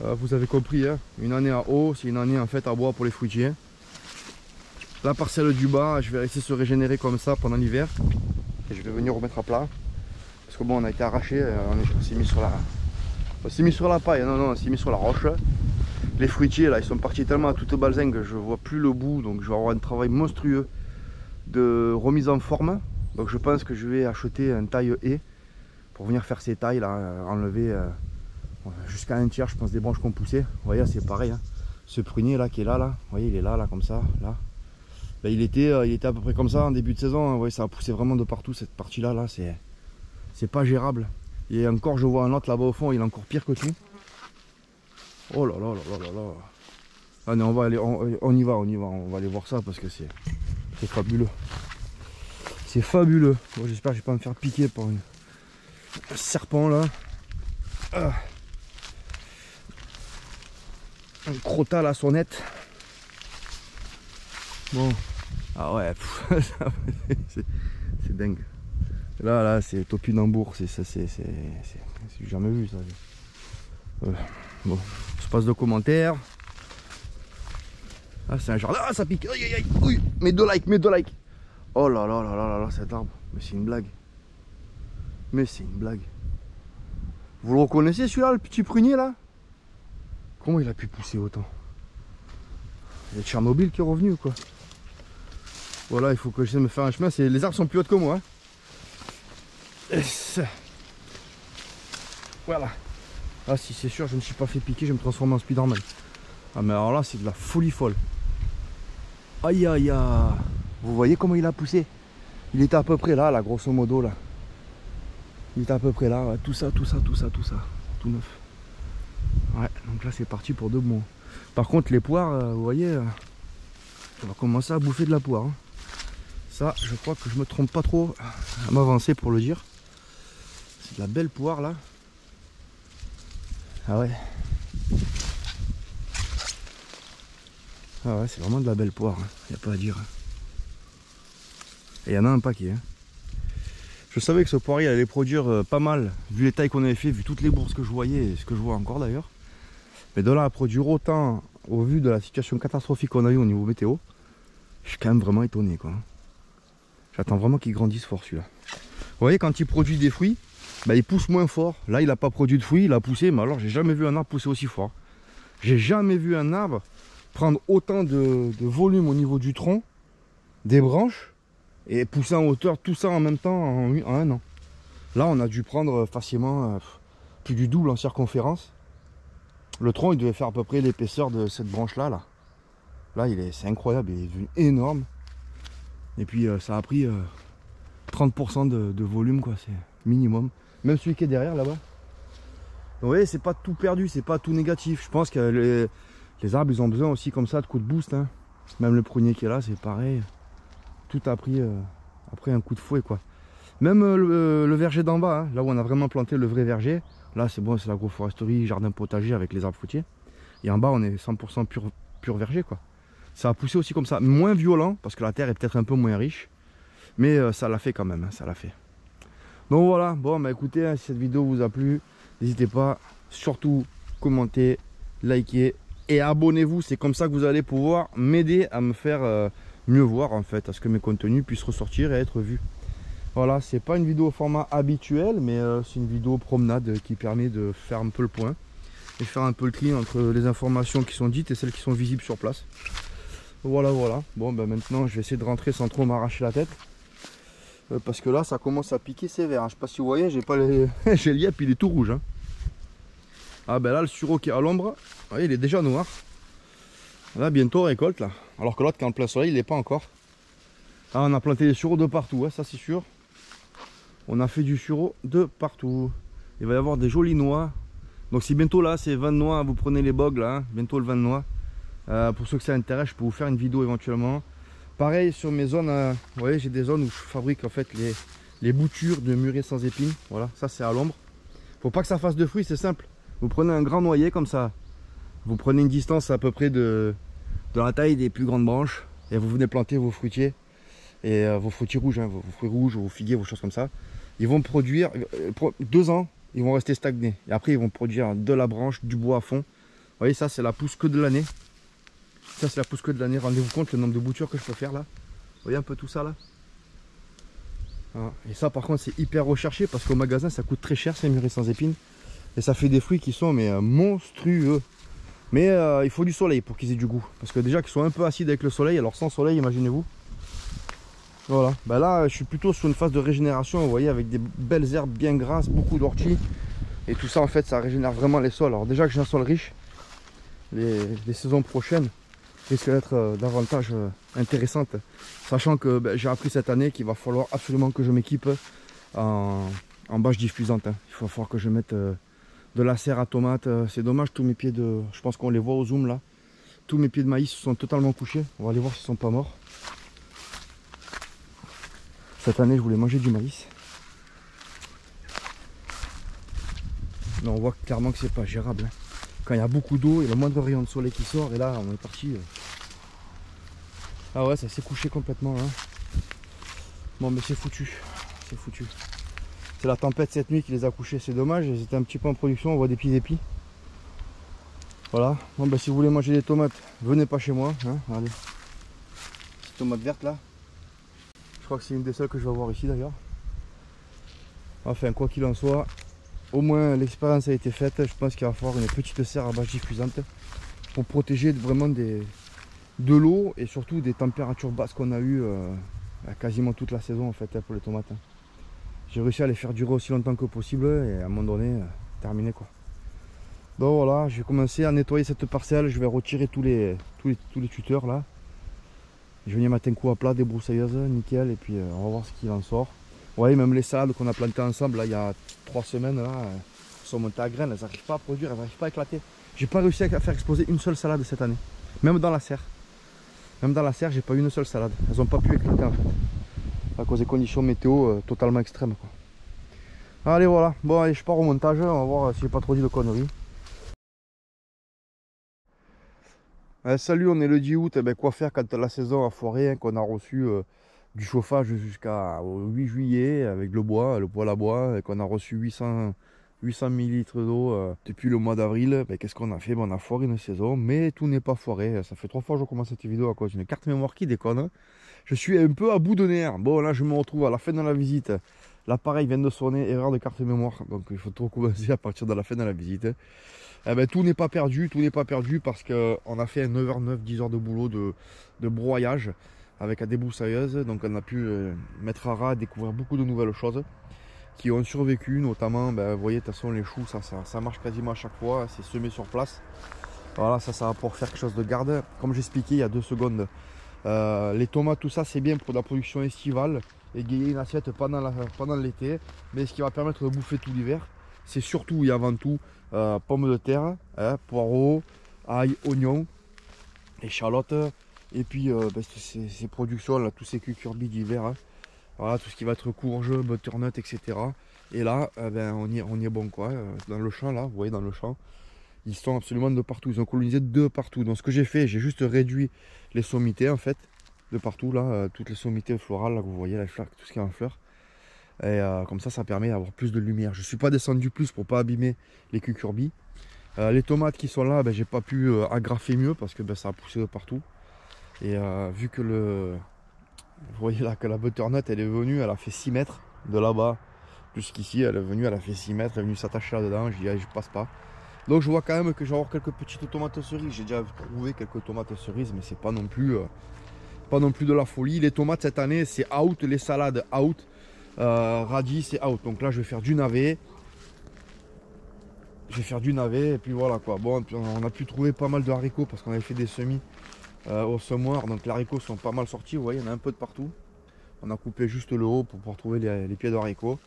Vous avez compris, hein, une année à eau, c'est une année en fait à bois pour les fruitiers. La parcelle du bas, je vais laisser se régénérer comme ça pendant l'hiver. Et je vais venir remettre à plat. Parce que bon, on a été arraché, on s'est mis sur la. On s'est mis sur la paille, non, on s'est mis sur la roche. Les fruitiers là, ils sont partis tellement à toute balzingue que je vois plus le bout, donc je vais avoir un travail monstrueux de remise en forme. Donc je pense que je vais acheter un taille haie pour venir faire ces tailles là, enlever jusqu'à un tiers je pense des branches qu'on poussait. Vous voyez c'est pareil, hein. Ce prunier là qui est là, vous voyez il est là comme ça, là. Là il était à peu près comme ça en début de saison, hein. Vous voyez ça a poussé vraiment de partout cette partie là, c'est pas gérable. Et encore je vois un autre là-bas au fond, il est encore pire que tout. Oh là là là là là. Allez on va aller, on y va, on va aller voir ça parce que c'est fabuleux. C'est fabuleux. Bon, j'espère que je vais pas me faire piquer par un serpent là. Un crottat à la sonnette. Bon. Ah ouais. C'est dingue. Là c'est topinambour. C'est jamais vu ça. Bon. Je passe de commentaires. Ah c'est un genre. Ah ça pique. Aïe aïe aïe. Oui. Mets 2 likes. Oh là là là là là, cet arbre, mais c'est une blague. Mais c'est une blague. Vous le reconnaissez celui-là, le petit prunier là? Comment il a pu pousser autant? Il y a Tchernobyl qui est revenu quoi. Voilà, il faut que j'essaie de me faire un chemin. Les arbres sont plus hautes que moi. Hein. Voilà. Ah si c'est sûr, je ne me suis pas fait piquer, je vais me transformer en Spiderman. Ah mais alors là, c'est de la folie folle. Aïe aïe aïe. Vous voyez comment il a poussé? Il était à peu près là, grosso modo là. Il était à peu près là, ouais. Tout ça, tout neuf. Ouais, donc là c'est parti pour 2 mois. Par contre les poires, vous voyez, on va commencer à bouffer de la poire. Hein. Ça, je crois que je me trompe pas trop à m'avancer pour le dire. C'est de la belle poire là. Ah ouais. Ah ouais, c'est vraiment de la belle poire, il n'y a pas à dire. Et il y en a un paquet. Je savais que ce poirier allait produire pas mal, vu les tailles qu'on avait fait, vu toutes les bourses que je voyais, et ce que je vois encore d'ailleurs. Mais de là à produire autant, au vu de la situation catastrophique qu'on a eu au niveau météo, je suis quand même vraiment étonné, quoi. J'attends vraiment qu'il grandisse fort celui-là. Vous voyez, quand il produit des fruits, bah, il pousse moins fort. Là, il n'a pas produit de fruits, il a poussé, mais alors j'ai jamais vu un arbre pousser aussi fort. J'ai jamais vu un arbre prendre autant de volume au niveau du tronc, des branches, et pousser en hauteur, tout ça en même temps en un an. Là, on a dû prendre facilement plus du double en circonférence. Le tronc, il devait faire à peu près l'épaisseur de cette branche-là. Là, c'est incroyable, il est devenu énorme. Et puis, ça a pris 30% de volume, quoi, c'est minimum. Même celui qui est derrière, là-bas. Vous voyez, c'est pas tout perdu, c'est pas tout négatif. Je pense que les arbres, ils ont besoin aussi comme ça de coups de boost. Hein. Même le prunier qui est là, c'est pareil. Tout a pris après un coup de fouet, quoi. Même le verger d'en bas, hein, là où on a vraiment planté le vrai verger. Là, c'est bon, c'est l'agroforesterie, jardin potager avec les arbres fruitiers. Et en bas, on est 100% pur verger, quoi. Ça a poussé aussi comme ça, moins violent, parce que la terre est peut-être un peu moins riche. Mais ça l'a fait quand même, hein, ça l'a fait. Donc voilà, bon, bah écoutez, hein, si cette vidéo vous a plu, n'hésitez pas, surtout, commentez, likez et abonnez-vous. C'est comme ça que vous allez pouvoir m'aider à me faire mieux voir, en fait, à ce que mes contenus puissent ressortir et être vus. Voilà, c'est pas une vidéo au format habituel, mais c'est une vidéo promenade qui permet de faire un peu le point et faire un peu le tri entre les informations qui sont dites et celles qui sont visibles sur place. Voilà, voilà. Bon, ben maintenant, je vais essayer de rentrer sans trop m'arracher la tête. Parce que là, ça commence à piquer sévère. Je sais pas si vous voyez, j'ai pas les... j'ai le yep, il est tout rouge. Hein. Ah ben là, le sureau qui est à l'ombre, vous voyez, il est déjà noir. Là, bientôt récolte, là. Alors que l'autre, quand le plein soleil, il n'est pas encore. Ah, on a planté des sureaux de partout, hein, ça c'est sûr. On a fait du sureau de partout. Il va y avoir des jolies noix. Donc si bientôt là c'est 20 noix, vous prenez les bogues là, hein, bientôt le 20 noix. Pour ceux que ça intéresse, je peux vous faire une vidéo éventuellement. Pareil sur mes zones, vous voyez j'ai des zones où je fabrique en fait les boutures de mûrier sans épines. Voilà, ça c'est à l'ombre. Faut pas que ça fasse de fruits, c'est simple. Vous prenez un grand noyer comme ça. Vous prenez une distance à peu près de la taille des plus grandes branches. Et vous venez planter vos fruitiers. Et vos fruitiers rouges, hein, vos fruits rouges, vos figuiers, vos choses comme ça. Ils vont produire 2 ans, ils vont rester stagnés. Et après, ils vont produire de la branche, du bois à fond. Vous voyez, ça, c'est la pousse que de l'année. Ça, c'est la pousse que de l'année. Rendez-vous compte le nombre de boutures que je peux faire là. Vous voyez un peu tout ça là. Voilà. Et ça, par contre, c'est hyper recherché parce qu'au magasin, ça coûte très cher, ces mûriers sans épines. Et ça fait des fruits qui sont mais monstrueux. Mais il faut du soleil pour qu'ils aient du goût. Parce que déjà qu'ils sont un peu acides avec le soleil. Alors sans soleil, imaginez-vous. Voilà, bah là je suis plutôt sur une phase de régénération, vous voyez, avec des belles herbes bien grasses, beaucoup d'orties. Et tout ça en fait ça régénère vraiment les sols. Alors déjà que j'ai un sol riche, les saisons prochaines risquent d'être davantage intéressantes. Sachant que j'ai appris cette année qu'il va falloir absolument que je m'équipe en bâche diffusante. Hein. Il va falloir que je mette de la serre à tomates. C'est dommage, tous mes pieds de... Je pense qu'on les voit au zoom là. Tous mes pieds de maïs sont totalement couchés. On va aller voir s'ils sont pas morts. Cette année, je voulais manger du maïs. Mais on voit clairement que c'est pas gérable. Hein. Quand il y a beaucoup d'eau et le moindre rayon de soleil qui sort, et là, on est parti. Ah ouais, ça s'est couché complètement. Hein. Bon, mais c'est foutu. C'est foutu. C'est la tempête cette nuit qui les a couchés. C'est dommage. Ils étaient un petit peu en production. On voit des petits épis. Voilà. Bon, bah, si vous voulez manger des tomates, venez pas chez moi. Hein. Regardez. Petite tomate verte là. Je crois que c'est une des seules que je vais avoir ici d'ailleurs. Enfin, quoi qu'il en soit, au moins l'expérience a été faite. Je pense qu'il va falloir une petite serre à bâche diffusante pour protéger vraiment de l'eau et surtout des températures basses qu'on a eues quasiment toute la saison en fait pour les tomates. J'ai réussi à les faire durer aussi longtemps que possible et à un moment donné, terminé quoi. Donc voilà, je vais commencer à nettoyer cette parcelle. Je vais retirer tous les tuteurs là. Je vais venir mettre un coup à plat, débroussailleuse, nickel, et puis on va voir ce qu'il en sort. Vous voyez, même les salades qu'on a plantées ensemble, là, il y a 3 semaines, là, sont montées à graines, elles n'arrivent pas à produire, elles n'arrivent pas à éclater. J'ai pas réussi à faire exploser une seule salade cette année, même dans la serre. Même dans la serre, j'ai pas eu une seule salade. Elles n'ont pas pu éclater en fait, à cause des conditions météo totalement extrêmes. Quoi. Allez, voilà. Bon, allez, je pars au montage, on va voir si j'ai pas trop dit de conneries. Salut, on est le 10 août. Eh ben, quoi faire quand la saison a foiré, hein, qu'on a reçu du chauffage jusqu'au 8 juillet avec le poêle à bois, et qu'on a reçu 800 millilitres d'eau depuis le mois d'avril. Ben, qu'est-ce qu'on a fait? Ben, on a foiré une saison, mais tout n'est pas foiré. Ça fait 3 fois que je commence cette vidéo à cause d'une carte mémoire qui déconne. Je suis un peu à bout de nerfs. Bon, là, je me retrouve à la fin de la visite. L'appareil vient de sonner, erreur de carte mémoire. Donc, il faut tout recommencer à partir de la fin de la visite. Eh ben, tout n'est pas perdu parce qu'on a fait un 9h09, 10 heures de boulot de broyage avec la débroussailleuse. Donc on a pu mettre à ras, découvrir beaucoup de nouvelles choses qui ont survécu, notamment, ben, vous voyez, de toute façon les choux, ça marche quasiment à chaque fois, c'est semé sur place. Voilà, ça va pour faire quelque chose de garde. Comme j'expliquais il y a 2 secondes, les tomates, tout ça, c'est bien pour la production estivale, égayer une assiette pendant l'été, mais ce qui va permettre de bouffer tout l'hiver, c'est surtout et avant tout pommes de terre, hein, poireaux, ail, oignons, échalotes, et puis ben, ces productions, là, tous ces cucurbits d'hiver, hein, voilà, tout ce qui va être courge, butternut, etc. Et là, ben, on y est bon, quoi. Dans le champ, là, vous voyez, dans le champ, ils sont absolument de partout. Ils ont colonisé de partout. Donc ce que j'ai fait, j'ai juste réduit les sommités, en fait, de partout, là, toutes les sommités florales, là, que vous voyez, les fleurs, tout ce qui est en fleurs. Et comme ça permet d'avoir plus de lumière. Je ne suis pas descendu plus pour pas abîmer les cucurbits. Les tomates qui sont là, ben, j'ai pas pu agrafer mieux parce que ben, ça a poussé de partout. Et vu que vous voyez là que la butternut elle est venue, elle a fait 6 mètres de là-bas jusqu'ici, elle est venue, elle a fait 6 mètres, elle est venue s'attacher là-dedans, je dis allez, je passe pas. Donc je vois quand même que je vais avoir quelques petites tomates cerises. J'ai déjà trouvé quelques tomates cerises, mais c'est pas non plus de la folie. Les tomates cette année c'est out, les salades out. Radis c'est out, donc là je vais faire du navet, et puis voilà quoi. Bon, on a pu trouver pas mal de haricots parce qu'on avait fait des semis au semoir, donc les haricots sont pas mal sortis, vous voyez, il y en a un peu de partout. On a coupé juste le haut pour pouvoir trouver les pieds de haricots,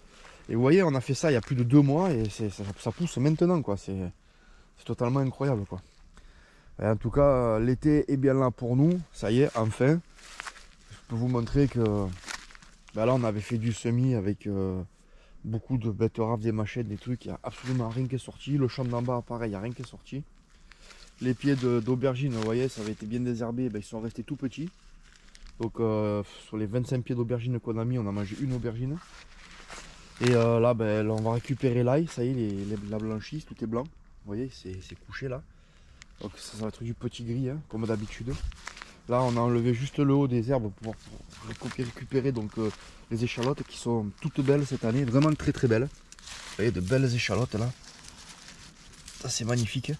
et vous voyez, on a fait ça il y a plus de 2 mois et ça pousse maintenant quoi. C'est totalement incroyable quoi. Et en tout cas l'été est bien là pour nous, ça y est, enfin. Je peux vous montrer que ben là on avait fait du semis avec beaucoup de betteraves, des machettes, des trucs, il n'y a absolument rien qui est sorti. Le champ d'en bas, pareil, il n'y a rien qui est sorti. Les pieds d'aubergine, vous voyez, ça avait été bien désherbé, ben, ils sont restés tout petits. Donc sur les 25 pieds d'aubergine qu'on a mis, on a mangé une aubergine. Et là, ben, on va récupérer l'ail, ça y est, la blanchisse, tout est blanc. Vous voyez, c'est couché là. Donc ça va être du petit gris, hein, comme d'habitude. Là, on a enlevé juste le haut des herbes pour récupérer donc, les échalotes qui sont toutes belles cette année, vraiment très très belles. Vous voyez, de belles échalotes là. Ça, c'est magnifique.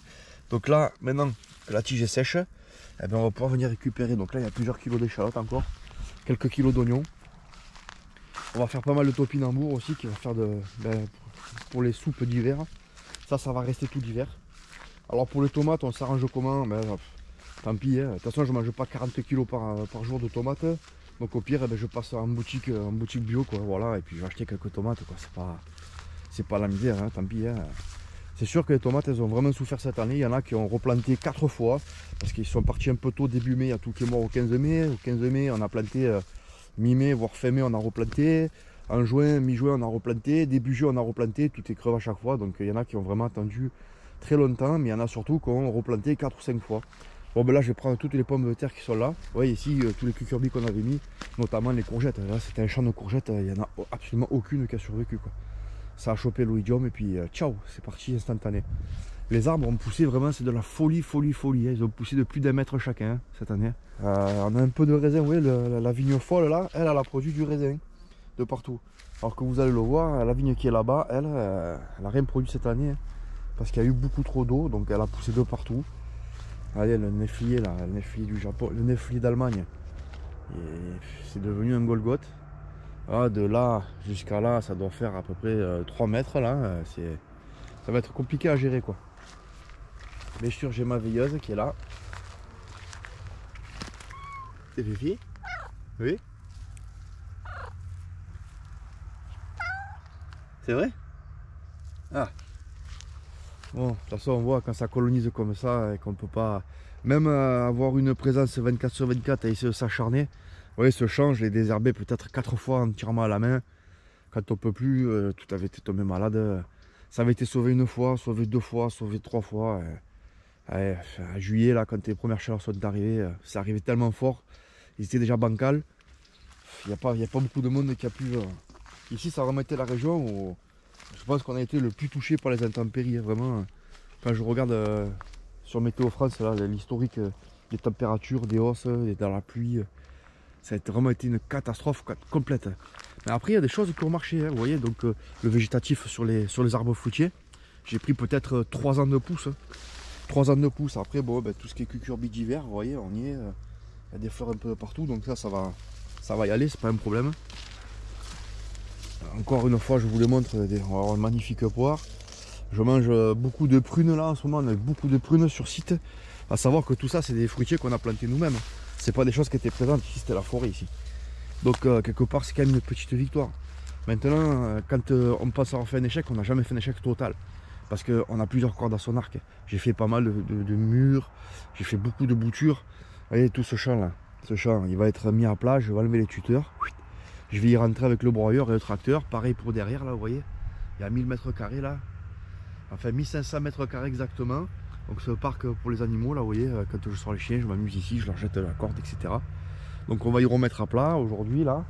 Donc là, maintenant que la tige est sèche, eh bien, on va pouvoir venir récupérer. Donc là, il y a plusieurs kilos d'échalotes encore, quelques kilos d'oignons. On va faire pas mal de topinambour aussi, qui va faire pour les soupes d'hiver. Ça va rester tout l'hiver. Alors pour les tomates, on s'arrange comment? Ben, tant pis, hein. De toute façon je ne mange pas 40 kg par jour de tomates. Donc au pire, eh ben, je passe en boutique bio, quoi, voilà, et puis je vais acheter quelques tomates, quoi. C'est pas la misère, hein, tant pis. Hein. C'est sûr que les tomates, elles ont vraiment souffert cette année. Il y en a qui ont replanté 4 fois, parce qu'ils sont partis un peu tôt début mai, il y a tout qui est mort au 15 mai. Au 15 mai, on a planté mi-mai, voire fin mai, on a replanté. En juin, mi-juin, on a replanté. Début juin, on a replanté. Tout est creux à chaque fois. Donc il y en a qui ont vraiment attendu très longtemps, mais il y en a surtout qui ont replanté 4 ou 5 fois. Bon ben là je vais prendre toutes les pommes de terre qui sont là. Vous voyez ici tous les cucurbits qu'on avait mis, notamment les courgettes. Là c'était un champ de courgettes, il n'y en a absolument aucune qui a survécu quoi. Ça a chopé l'oïdium et puis ciao, c'est parti instantané. Les arbres ont poussé vraiment, c'est de la folie. Hein. Ils ont poussé de plus d'1 mètre chacun hein, cette année. On a un peu de raisin, vous voyez, la vigne folle là, elle a produit du raisin de partout. Alors que vous allez le voir, la vigne qui est là-bas, elle n'a rien produit cette année. Hein, parce qu'il y a eu beaucoup trop d'eau, donc elle a poussé de partout. Regardez le néflier là, le néflier du Japon, le néflier d'Allemagne. C'est devenu un Golgoth. Ah, de là jusqu'à là, ça doit faire à peu près 3 mètres là. Ça va être compliqué à gérer quoi. Bien sûr, j'ai ma veilleuse qui est là. C'est Fifi? Oui? C'est vrai? Ah. Bon, de toute façon, on voit quand ça colonise comme ça et qu'on peut pas même avoir une présence 24/24 et essayer de s'acharner. Vous voyez, ce champ, je l'ai désherbé peut-être 4 fois entièrement à la main. Quand on peut plus, tout avait été tombé malade. Ça avait été sauvé 1 fois, sauvé 2 fois, sauvé 3 fois. Ouais, à juillet, là, quand les premières chaleurs sont arrivées, c'est arrivé tellement fort. Ils étaient déjà bancals. Il n'y a pas beaucoup de monde qui a pu... Ici, ça a vraiment été la région où je pense qu'on a été le plus touché par les intempéries. Vraiment, quand je regarde sur Météo France, l'historique des températures, des hausses, et dans la pluie, ça a vraiment été une catastrophe complète. Mais après, il y a des choses qui ont marché. Hein, vous voyez, donc le végétatif sur les arbres fruitiers, j'ai pris peut-être 3 ans de pouce. 3 ans de pouce. Après, bon, ben, tout ce qui est cucurbite d'hiver, vous voyez, on y est. Il y a des fleurs un peu partout, donc ça va y aller, c'est pas un problème. Encore une fois, je vous les montre, on va avoir une magnifique poire. Je mange beaucoup de prunes là en ce moment, on a beaucoup de prunes sur site. À savoir que tout ça, c'est des fruitiers qu'on a plantés nous-mêmes. C'est pas des choses qui étaient présentes ici, c'était la forêt ici. Donc quelque part, c'est quand même une petite victoire. Maintenant, quand on pense avoir fait un échec, on n'a jamais fait un échec total. Parce qu'on a plusieurs cordes à son arc. J'ai fait pas mal de murs, j'ai fait beaucoup de boutures. Vous voyez tout ce champ là, ce champ, il va être mis à plat, je vais enlever les tuteurs. Je vais y rentrer avec le broyeur et le tracteur. Pareil pour derrière là, vous voyez. Il y a 1000 mètres carrés là. Enfin 1500 mètres carrés exactement. Donc ce parc pour les animaux là, vous voyez, quand je sors les chiens, je m'amuse ici, je leur jette la corde, etc. Donc on va y remettre à plat aujourd'hui là.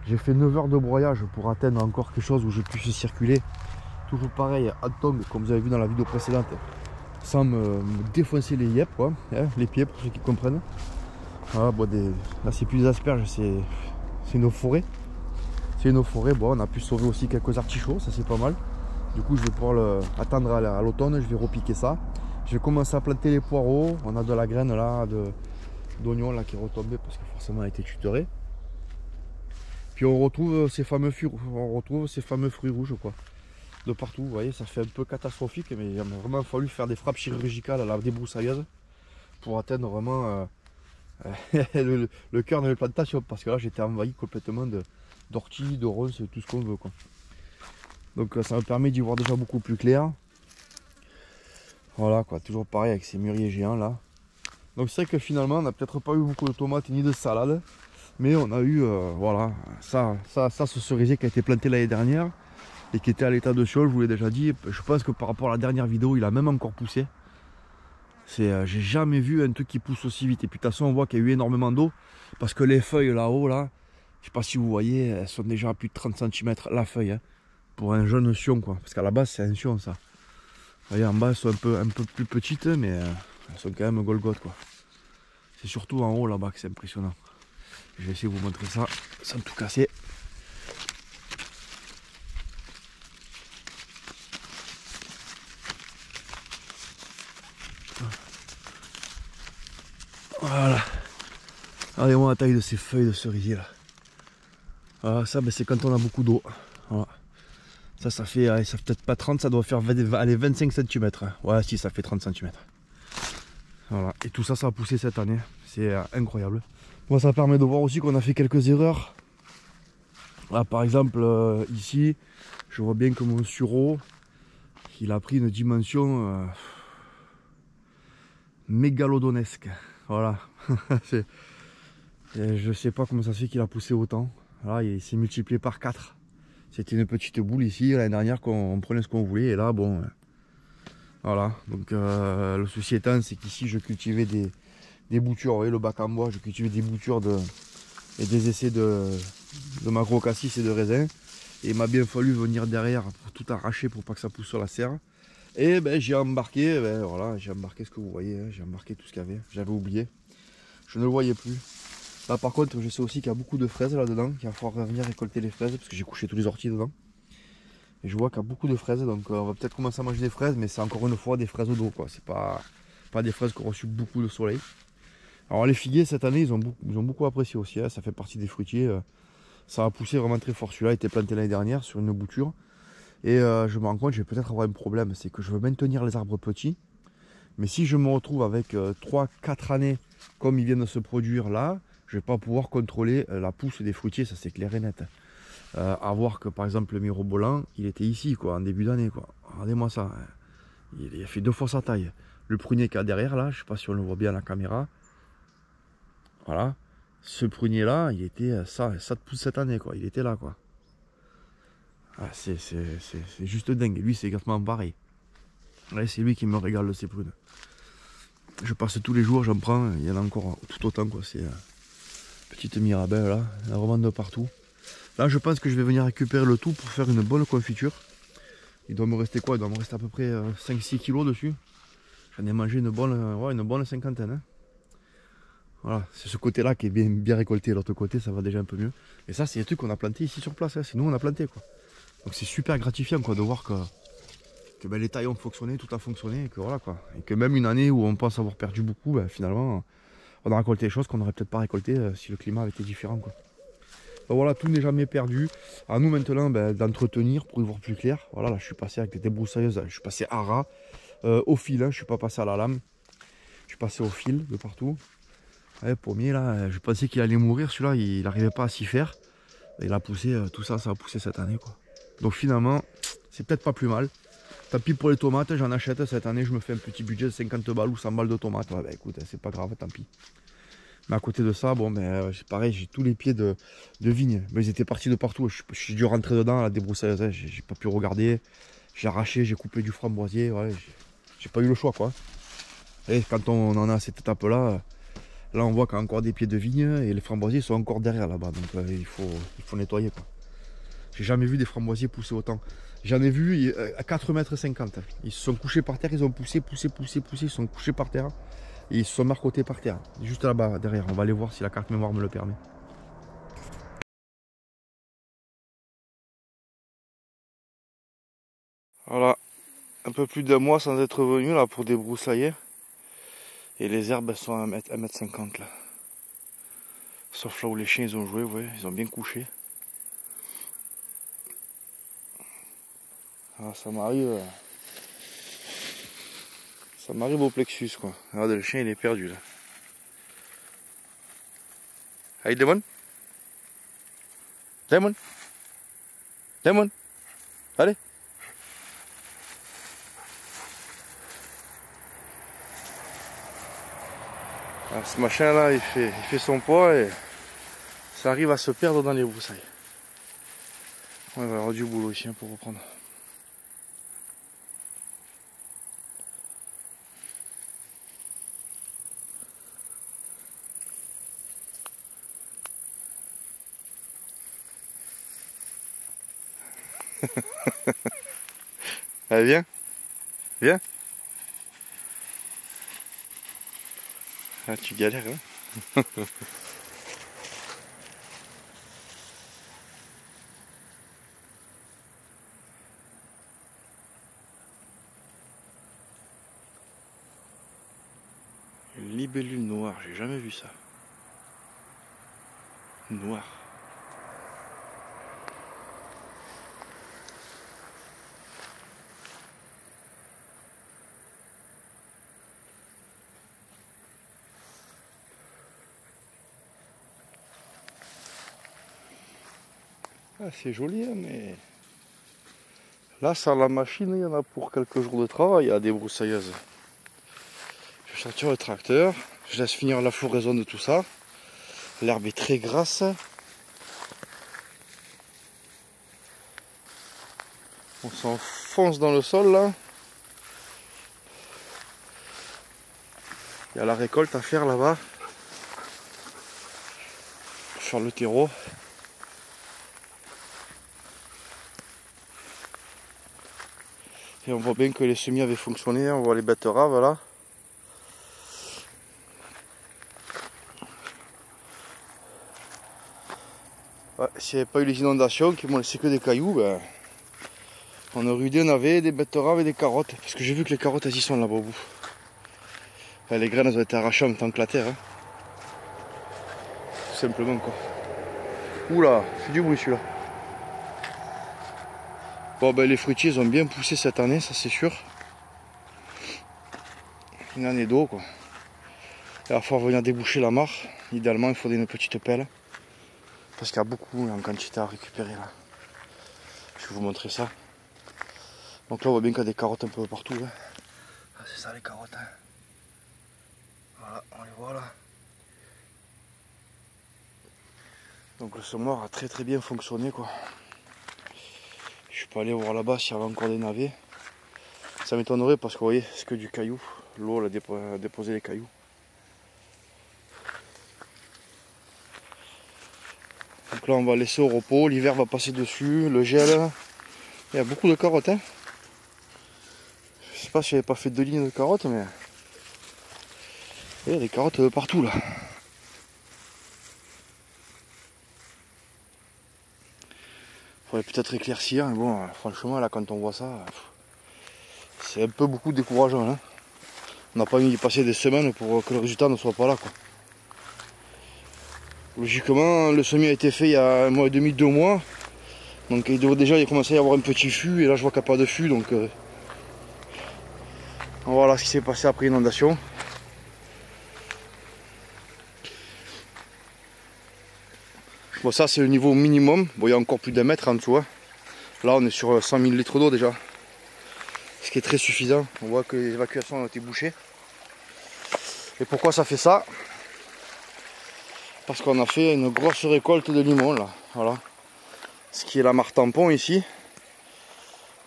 J'ai fait 9 heures de broyage pour atteindre encore quelque chose où je puisse circuler. Toujours pareil, à tongue, comme vous avez vu dans la vidéo précédente, sans me défoncer les yeux, quoi, hein, les pieds pour ceux qui comprennent. Voilà, bon, là c'est plus des asperges, c'est nos forêts. C'est nos forêts, bon, on a pu sauver aussi quelques artichauts, ça c'est pas mal. Du coup je vais pouvoir attendre à l'automne, je vais repiquer ça. Je vais commencer à planter les poireaux, on a de la graine là, d'oignon là qui est retombée parce que forcément elle a été tutorée. Puis on retrouve ces fameux fruits rouges quoi. De partout, vous voyez, ça fait un peu catastrophique, mais il a vraiment fallu faire des frappes chirurgicales à la débroussailleuse pour atteindre vraiment le cœur de mes plantations, parce que là j'étais envahi complètement d'orties, de ronces, tout ce qu'on veut quoi. Donc ça me permet d'y voir déjà beaucoup plus clair. Voilà quoi, toujours pareil avec ces mûriers géants là. Donc c'est vrai que finalement on n'a peut-être pas eu beaucoup de tomates ni de salade, mais on a eu voilà, ce cerisier qui a été planté l'année dernière et qui était à l'état de fiole, je vous l'ai déjà dit. Je pense que par rapport à la dernière vidéo, il a même encore poussé. J'ai jamais vu un truc qui pousse aussi vite. Et puis de toute façon, on voit qu'il y a eu énormément d'eau. Parce que les feuilles là-haut, là, je sais pas si vous voyez, elles sont déjà à plus de 30 cm la feuille. Hein, pour un jeune sion, quoi. Parce qu'à la base, c'est un sion, ça. Vous voyez, en bas, elles sont un peu plus petites, mais elles sont quand même golgotes, quoi. C'est surtout en haut là-bas que c'est impressionnant. Je vais essayer de vous montrer ça sans tout casser. Voilà. Regardez-moi la taille de ces feuilles de cerisier là. Voilà, ça ben, c'est quand on a beaucoup d'eau. Voilà. Ça fait peut-être pas 30, ça doit faire 25 cm. Ouais, si, ça fait 30 cm. Voilà. Et tout ça, ça a poussé cette année. C'est incroyable. Moi, ça permet de voir aussi qu'on a fait quelques erreurs. Là, par exemple, ici, je vois bien que mon sureau, il a pris une dimension mégalodonesque. Voilà. Je sais pas comment ça se fait qu'il a poussé autant. Là, il s'est multiplié par 4. C'était une petite boule ici l'année dernière qu'on prenait ce qu'on voulait. Et là, bon, voilà. Donc le souci étant, c'est qu'ici je cultivais des boutures. Vous voyez le bac en bois, je cultivais des boutures et des essais de macro cassis et de raisin. Et il m'a bien fallu venir derrière pour tout arracher pour pas que ça pousse sur la serre. Et ben j'ai embarqué, voilà, j'ai embarqué ce que vous voyez, hein, j'ai embarqué tout ce qu'il y avait. J'avais oublié. Je ne le voyais plus. Là par contre je sais aussi qu'il y a beaucoup de fraises là-dedans, qu'il va falloir venir récolter les fraises parce que j'ai couché tous les orties dedans. Et je vois qu'il y a beaucoup de fraises, donc on va peut-être commencer à manger des fraises, mais c'est encore une fois des fraises d'eau quoi. C'est pas des fraises qui ont reçu beaucoup de soleil. Alors les figuiers cette année ils ont beaucoup apprécié aussi, hein, ça fait partie des fruitiers. Ça a poussé vraiment très fort. Celui-là a été planté l'année dernière sur une bouture. Et je me rends compte que je vais peut-être avoir un problème, c'est que je veux maintenir les arbres petits. Mais si je me retrouve avec 3-4 années comme ils viennent de se produire là, je ne vais pas pouvoir contrôler la pousse des fruitiers, ça c'est clair et net. À voir que par exemple le mirobolant, il était ici quoi, en début d'année quoi. Regardez-moi ça, il a fait 2 fois sa taille. Le prunier qu'il y a derrière là, je ne sais pas si on le voit bien à la caméra. Voilà, ce prunier là, il était ça pousse cette année quoi, il était là quoi. Ah, c'est juste dingue, lui c'est exactement pareil. Ouais, c'est lui qui me régale de ses prunes. Je passe tous les jours, j'en prends, il y en a encore tout autant quoi. C'est petite mirabelle là, elle vraiment de partout. Là je pense que je vais venir récupérer le tout pour faire une bonne confiture. Il doit me rester quoi? Il doit me rester à peu près 5-6 kilos dessus. J'en ai mangé une bonne cinquantaine. Hein. Voilà, c'est ce côté-là qui est bien récolté. L'autre côté, ça va déjà un peu mieux. Et ça, c'est des trucs qu'on a plantés ici sur place. Hein. C'est nous, on a planté quoi. Donc c'est super gratifiant quoi, de voir que ben, les tailles ont fonctionné, tout a fonctionné. Et que, voilà, quoi. Et que même une année où on pense avoir perdu beaucoup, ben, finalement, on a récolté des choses qu'on n'aurait peut-être pas récoltées si le climat avait été différent. Quoi. Donc, voilà, tout n'est jamais perdu. À nous maintenant ben, d'entretenir pour y voir plus clair. Voilà, là, je suis passé avec des débroussailleuses. Je suis passé à ras, au fil. Hein, je ne suis pas passé à la lame. Je suis passé au fil de partout. Ouais, pommier là, je pensais qu'il allait mourir, celui-là il n'arrivait pas à s'y faire. Il a poussé, tout ça, ça a poussé cette année quoi. Donc finalement, c'est peut-être pas plus mal. Tant pis pour les tomates, j'en achète cette année, je me fais un petit budget de 50 balles ou 100 balles de tomates. Ouais, bah écoute, c'est pas grave, tant pis. Mais à côté de ça, bon ben c'est pareil, j'ai tous les pieds de vigne. Mais ils étaient partis de partout, je suis dû rentrer dedans à la débroussailleuse, hein. J'ai pas pu regarder. J'ai arraché, j'ai coupé du framboisier, ouais, j'ai pas eu le choix quoi. Et quand on en a cette étape là. Là on voit qu'il y a encore des pieds de vigne et les framboisiers sont encore derrière là-bas. Donc il faut nettoyer quoi. J'ai jamais vu des framboisiers pousser autant. J'en ai vu à 4,50 m. Ils se sont couchés par terre, ils ont poussé, ils se sont couchés par terre. Et ils se sont marcotés par terre. Juste là-bas derrière. On va aller voir si la carte mémoire me le permet. Voilà. Un peu plus d'un mois sans être venu là pour débroussailler. Et les herbes elles sont à 1,50 m là. Sauf là où les chiens ils ont joué, ouais, ils ont bien couché. Ah, ça m'arrive au plexus quoi. Regarde, le chien il est perdu là. Hey Demon, Demon, Demon, allez. Alors, ce machin là il fait son poids et ça arrive à se perdre dans les broussailles. On va avoir du boulot ici hein, pour reprendre. Allez viens, viens. Ah tu galères hein. Une libellule noire, j'ai jamais vu ça. Noir. Ah, c'est joli hein, mais là sans la machine il y en a pour quelques jours de travail à des broussailleuses. Je sortir le tracteur, je laisse finir la floraison de tout ça. L'herbe est très grasse. On s'enfonce dans le sol là. Il y a la récolte à faire là-bas. Pour faire le terreau. Et on voit bien que les semis avaient fonctionné. On voit les betteraves là. Ouais, s'il n'y avait pas eu les inondations qui m'ont laissé que des cailloux, ben, on aurait eu des navets, des betteraves et des carottes. Parce que j'ai vu que les carottes elles y sont là-bas au bout. Enfin, les graines elles ont été arrachées en même temps que la terre. Hein. Tout simplement quoi. Oula, c'est du bruit celui-là. Bon ben les fruitiers ils ont bien poussé cette année, ça c'est sûr. Une année d'eau quoi. Il va falloir venir déboucher la mare. Idéalement il faudrait une petite pelle. Parce qu'il y a beaucoup en quantité à récupérer là. Je vais vous montrer ça. Donc là on voit bien qu'il y a des carottes un peu partout. Hein. Ah, c'est ça les carottes. Hein. Voilà, on les voit là. Donc le semoir a très bien fonctionné quoi. Je suis pas allé voir là-bas s'il y avait encore des navets. Ça m'étonnerait parce que vous voyez c'est que du caillou. L'eau elle a déposé les cailloux. Donc là on va laisser au repos, l'hiver va passer dessus, le gel. Il y a beaucoup de carottes, hein. Je sais pas si j'avais pas fait 2 lignes de carottes, mais il y a des carottes partout là. Faudrait peut-être éclaircir, mais bon, franchement là quand on voit ça, c'est un peu beaucoup décourageant, hein. On n'a pas envie d'y passer des semaines pour que le résultat ne soit pas là, quoi. Logiquement, le semis a été fait il y a 1 mois et demi, 2 mois. Donc il devrait déjà commencer à y avoir un petit fût, et là je vois qu'il n'y a pas de fût, donc voilà ce qui s'est passé après l'inondation. Bon, ça c'est le niveau minimum. Bon, il y a encore plus d'1 mètre en dessous, hein. Là on est sur 100 000 litres d'eau déjà, ce qui est très suffisant. On voit que les évacuations ont été bouchées. Et pourquoi ça fait ça? Parce qu'on a fait une grosse récolte de limon là, voilà. Ce qui est la mare tampon ici,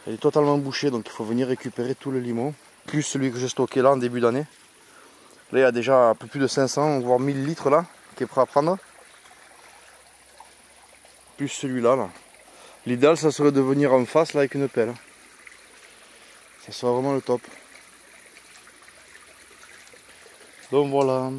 elle est totalement bouchée, donc il faut venir récupérer tout le limon, plus celui que j'ai stocké là en début d'année. Là il y a déjà un peu plus de 500 voire 1000 litres là qui est prêt à prendre, plus celui-là là. L'idéal ça serait de venir en face là avec une pelle, ça serait vraiment le top. Donc voilà.